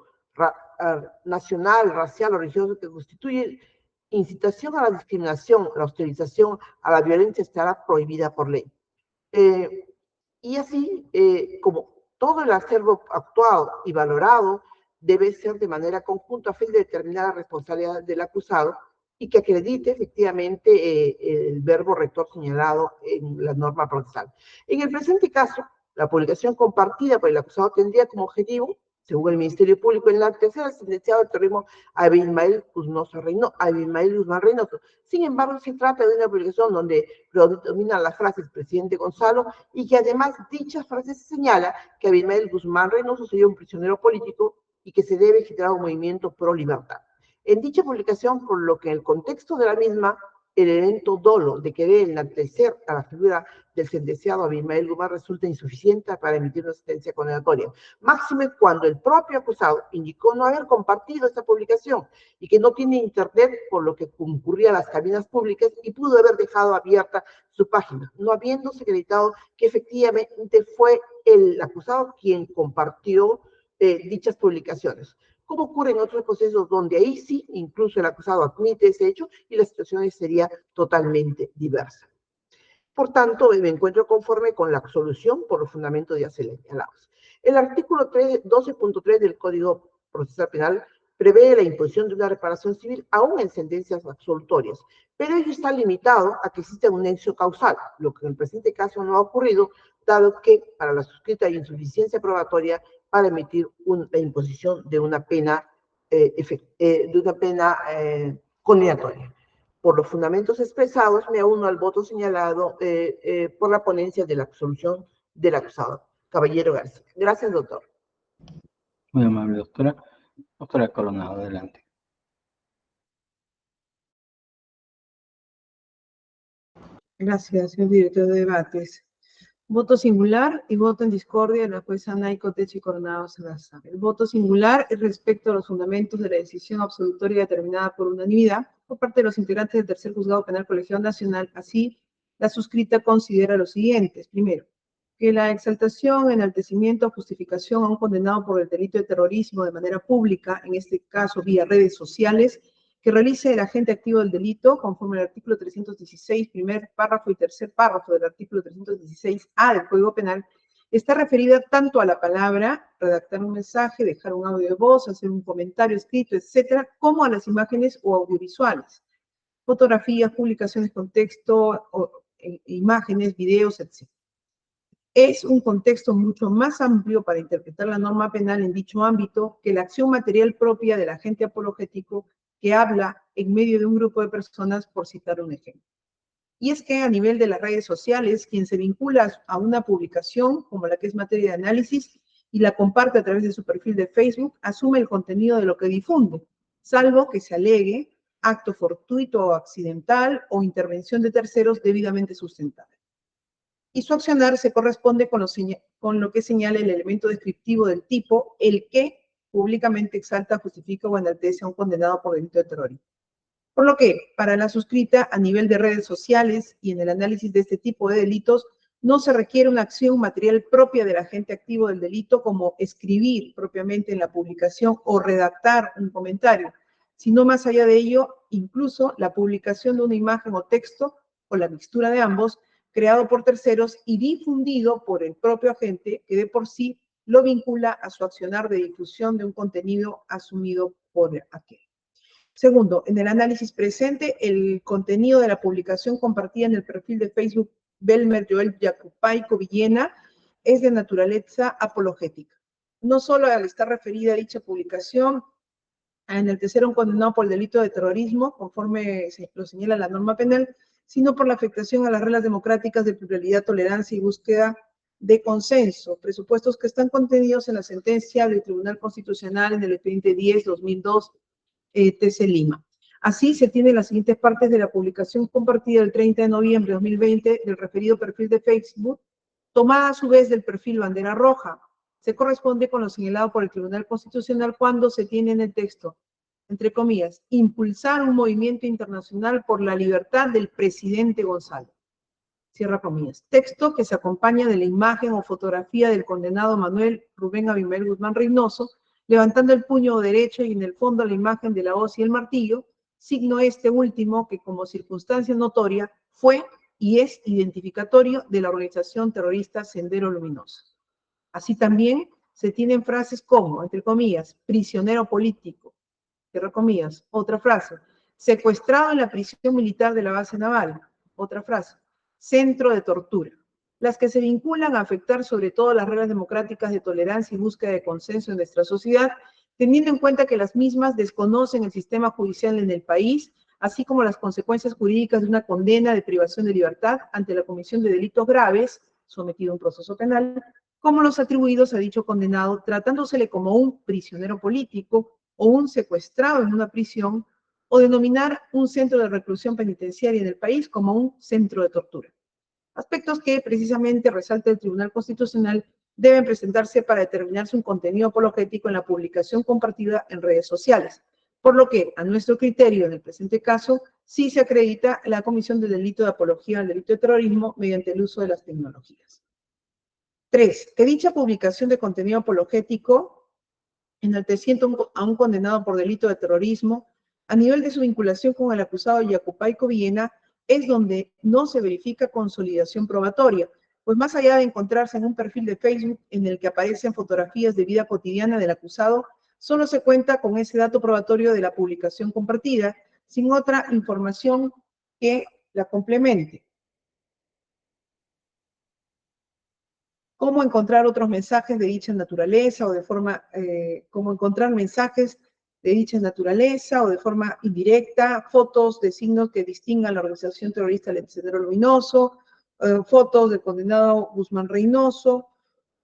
nacional, racial o religioso que constituye incitación a la discriminación, a la hostilización, a la violencia estará prohibida por ley. Y así, como todo el acervo actuado y valorado debe ser de manera conjunta a fin de determinar la responsabilidad del acusado y que acredite efectivamente el verbo rector señalado en la norma procesal. En el presente caso, la publicación compartida por el acusado tendría como objetivo, según el Ministerio Público, en la tercera sentenciado del terrorismo Abimael Guzmán Reynoso. Sin embargo, se trata de una publicación donde predominan las frases presidente Gonzalo y que además dichas frases señala que Abimael Guzmán Reynoso sería un prisionero político y que se debe generar un movimiento pro libertad. En dicha publicación, por lo que en el contexto de la misma, el elemento dolo de querer enaltecer a la figura del sentenciado Abimael Guzmán resulta insuficiente para emitir una sentencia condenatoria. Máxime cuando el propio acusado indicó no haber compartido esta publicación y que no tiene internet, por lo que concurría a las cabinas públicas y pudo haber dejado abierta su página, no habiéndose acreditado que efectivamente fue el acusado quien compartió dichas publicaciones. Como ocurre en otros procesos donde ahí sí, incluso el acusado admite ese hecho y la situación sería totalmente diversa. Por tanto, me encuentro conforme con la absolución por los fundamentos ya señalados. El artículo 12.3 del Código Procesal Penal prevé la imposición de una reparación civil aún en sentencias absolutorias, pero ello está limitado a que exista un nexo causal, lo que en el presente caso no ha ocurrido, dado que para la suscrita hay insuficiencia probatoria para emitir la imposición de una pena, condenatoria. Por los fundamentos expresados, me uno al voto señalado por la ponencia de la absolución del acusado. Caballero García. Gracias, doctor. Muy amable, doctora. Doctora Coronado, adelante. Gracias, señor director de debates. Voto singular y voto en discordia de la jueza Naico Techi Coronado Salazar. El voto singular es respecto a los fundamentos de la decisión absolutoria determinada por unanimidad por parte de los integrantes del tercer juzgado penal colegiado nacional. Así, la suscrita considera los siguientes. Primero, que la exaltación, enaltecimiento o justificación a un condenado por el delito de terrorismo de manera pública, en este caso vía redes sociales, que realice el agente activo del delito, conforme al artículo 316, primer párrafo y tercer párrafo del artículo 316A del Código Penal, está referida tanto a la palabra, redactar un mensaje, dejar un audio de voz, hacer un comentario escrito, etcétera, como a las imágenes o audiovisuales, fotografías, publicaciones con texto, imágenes, videos, etcétera. Es un contexto mucho más amplio para interpretar la norma penal en dicho ámbito que la acción material propia del agente apologético que habla en medio de un grupo de personas, por citar un ejemplo. Y es que a nivel de las redes sociales, quien se vincula a una publicación, como la que es materia de análisis, y la comparte a través de su perfil de Facebook, asume el contenido de lo que difunde, salvo que se alegue acto fortuito o accidental o intervención de terceros debidamente sustentada. Y su accionar se corresponde con lo que señala el elemento descriptivo del tipo, el que públicamente exalta, justifica o enaltece a un condenado por delito de terrorismo. Por lo que, para la suscrita, a nivel de redes sociales y en el análisis de este tipo de delitos, no se requiere una acción material propia del agente activo del delito, como escribir propiamente en la publicación o redactar un comentario, sino más allá de ello, incluso la publicación de una imagen o texto, o la mixtura de ambos, creado por terceros y difundido por el propio agente, que de por sí lo vincula a su accionar de difusión de un contenido asumido por aquel. Segundo, en el análisis presente, el contenido de la publicación compartida en el perfil de Facebook Belmer Joel Yacupaico Villena es de naturaleza apologética. No solo al estar referida a dicha publicación a enaltecer a un condenado por el delito de terrorismo, conforme lo señala la norma penal, sino por la afectación a las reglas democráticas de pluralidad, tolerancia y búsqueda de consenso, presupuestos que están contenidos en la sentencia del Tribunal Constitucional en el expediente 10-2002 TC Lima. Así se tienen las siguientes partes de la publicación compartida el 30 de noviembre de 2020 del referido perfil de Facebook, tomada a su vez del perfil bandera roja. Se corresponde con lo señalado por el Tribunal Constitucional cuando se tiene en el texto, entre comillas, impulsar un movimiento internacional por la libertad del presidente Gonzalo. Cierra comillas. Texto que se acompaña de la imagen o fotografía del condenado Manuel Rubén Abimael Guzmán Reynoso, levantando el puño derecho y en el fondo la imagen de la hoz y el martillo, signo este último que como circunstancia notoria fue y es identificatorio de la organización terrorista Sendero Luminoso. Así también se tienen frases como, entre comillas, prisionero político, cierra comillas, otra frase, secuestrado en la prisión militar de la base naval, otra frase, centro de tortura, las que se vinculan a afectar sobre todo las reglas democráticas de tolerancia y búsqueda de consenso en nuestra sociedad, teniendo en cuenta que las mismas desconocen el sistema judicial en el país, así como las consecuencias jurídicas de una condena de privación de libertad ante la comisión de delitos graves, sometido a un proceso penal, como los atribuidos a dicho condenado, tratándosele como un prisionero político o un secuestrado en una prisión, o denominar un centro de reclusión penitenciaria en el país como un centro de tortura. Aspectos que precisamente resalta el Tribunal Constitucional deben presentarse para determinarse un contenido apologético en la publicación compartida en redes sociales, por lo que, a nuestro criterio, en el presente caso, sí se acredita la comisión del delito de apología al delito de terrorismo mediante el uso de las tecnologías. 3. Que dicha publicación de contenido apologético enalteciendo a un condenado por delito de terrorismo, a nivel de su vinculación con el acusado Yacupaico Villena, es donde no se verifica consolidación probatoria, pues más allá de encontrarse en un perfil de Facebook en el que aparecen fotografías de vida cotidiana del acusado, solo se cuenta con ese dato probatorio de la publicación compartida, sin otra información que la complemente. Cómo encontrar otros mensajes de dicha naturaleza o de forma, cómo encontrar mensajes de dicha naturaleza o de forma indirecta, fotos de signos que distingan la organización terrorista del Sendero Luminoso, fotos del condenado Guzmán Reynoso,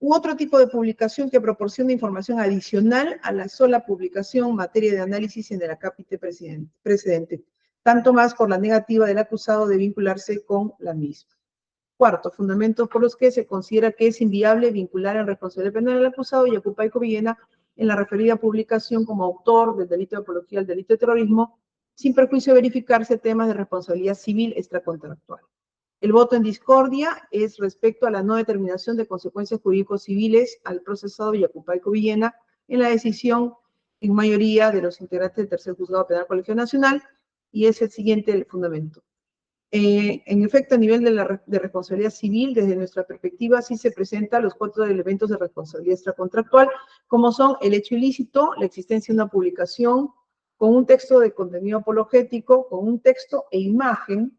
u otro tipo de publicación que proporcione información adicional a la sola publicación en materia de análisis en el acápite precedente, tanto más por la negativa del acusado de vincularse con la misma. Cuarto, fundamentos por los que se considera que es inviable vincular en responsabilidad penal al acusado Yacupaico Villena en la referida publicación como autor del delito de apología al delito de terrorismo, sin perjuicio de verificarse temas de responsabilidad civil extracontractual. El voto en discordia es respecto a la no determinación de consecuencias jurídicos civiles al procesado Yacupaico Villena en la decisión en mayoría de los integrantes del tercer juzgado penal Colegio Nacional, y es el siguiente el fundamento. En efecto, a nivel de responsabilidad civil, desde nuestra perspectiva, sí se presentan los 4 elementos de responsabilidad extracontractual, como son el hecho ilícito, la existencia de una publicación con un texto de contenido apologético, con un texto e imagen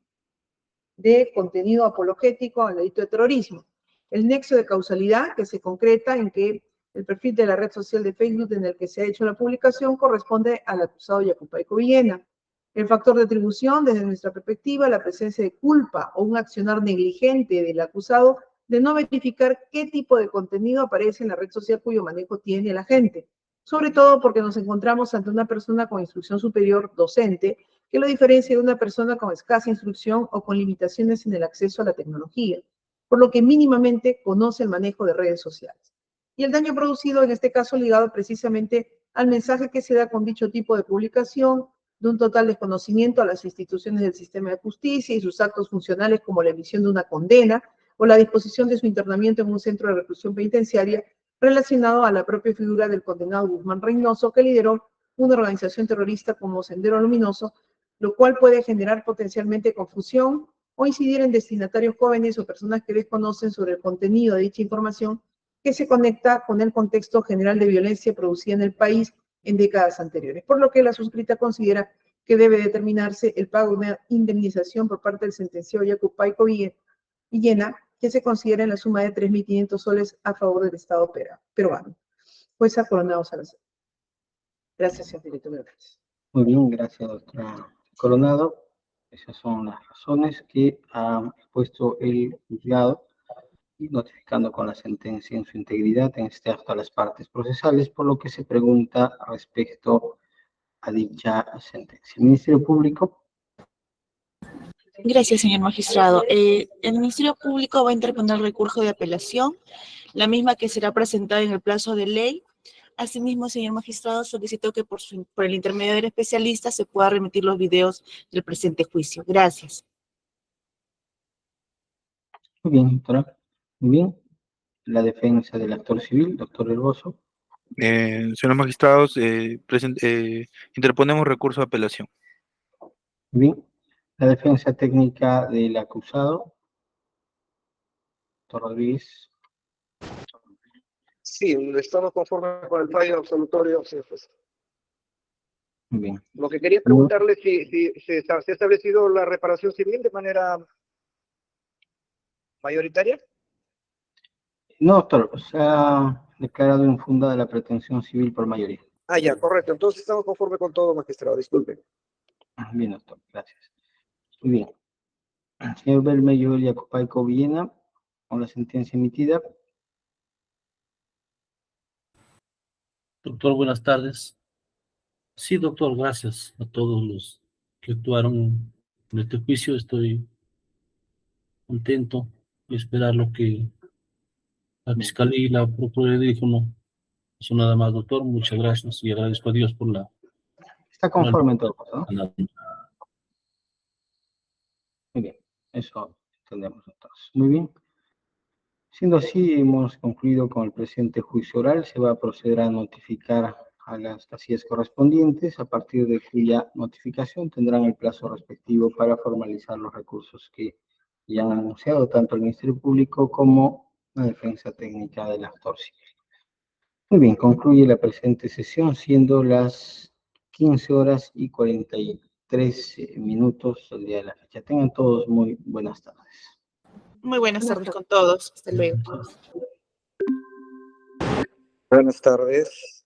de contenido apologético al delito de terrorismo. El nexo de causalidad, que se concreta en que el perfil de la red social de Facebook en el que se ha hecho la publicación corresponde al acusado Yacupaico Villena. El factor de atribución, desde nuestra perspectiva, la presencia de culpa o un accionar negligente del acusado de no verificar qué tipo de contenido aparece en la red social cuyo manejo tiene el agente, sobre todo porque nos encontramos ante una persona con instrucción superior docente que lo diferencia de una persona con escasa instrucción o con limitaciones en el acceso a la tecnología, por lo que mínimamente conoce el manejo de redes sociales. Y el daño producido, en este caso, ligado precisamente al mensaje que se da con dicho tipo de publicación, de un total desconocimiento a las instituciones del sistema de justicia y sus actos funcionales como la emisión de una condena o la disposición de su internamiento en un centro de reclusión penitenciaria relacionado a la propia figura del condenado Guzmán Reynoso, que lideró una organización terrorista como Sendero Luminoso, lo cual puede generar potencialmente confusión o incidir en destinatarios jóvenes o personas que desconocen sobre el contenido de dicha información que se conecta con el contexto general de violencia producida en el país en décadas anteriores, por lo que la suscrita considera que debe determinarse el pago de una indemnización por parte del sentenciado Yacupaico Villena, que se considera en la suma de 3.500 soles a favor del Estado peruano. Jueza Coronado Salazar. Gracias, señor director. Muy bien, gracias, doctora Coronado. Esas son las razones que ha expuesto el juzgado y notificando con la sentencia en su integridad en este acto a las partes procesales, por lo que se pregunta respecto a dicha sentencia. El Ministerio Público. Gracias, señor magistrado. El Ministerio Público va a interponer recurso de apelación, la misma que será presentada en el plazo de ley. Asimismo, señor magistrado, solicito que por el intermedio del especialista se pueda remitir los videos del presente juicio. Gracias. Muy bien, doctora. Muy bien. La defensa del actor civil, doctor Herboso. Señores magistrados, interponemos recurso de apelación. Muy bien. La defensa técnica del acusado, doctor Rodríguez. Sí, estamos conformes con el fallo absolutorio. Sí, pues. Muy bien. Lo que quería preguntarle si se ha establecido la reparación civil de manera mayoritaria. No, doctor, se ha declarado infundada la pretensión civil por mayoría. Ah, ya, correcto. Entonces estamos conformes con todo, magistrado. Disculpe. Bien, doctor, gracias. Muy bien. Señor Belmello Yacupaico Villena, con la sentencia emitida. Doctor, buenas tardes. Sí, doctor, gracias a todos los que actuaron en este juicio. Estoy contento de esperar lo que la Fiscalía y la Procuraduría dijo. No, eso nada más, doctor. Muchas gracias y agradezco a Dios por la... Está conforme en todo caso, ¿no? Muy bien, eso entendemos entonces. Muy bien. Siendo así, hemos concluido con el presente juicio oral. Se va a proceder a notificar a las casillas correspondientes, a partir de cuya notificación tendrán el plazo respectivo para formalizar los recursos que ya han anunciado tanto el Ministerio Público como la defensa técnica del actor civil. Muy bien, concluye la presente sesión, siendo las 15:43 del día de la fecha. Tengan todos muy buenas tardes. Muy buenas tardes con todos. Hasta luego. Buenas tardes.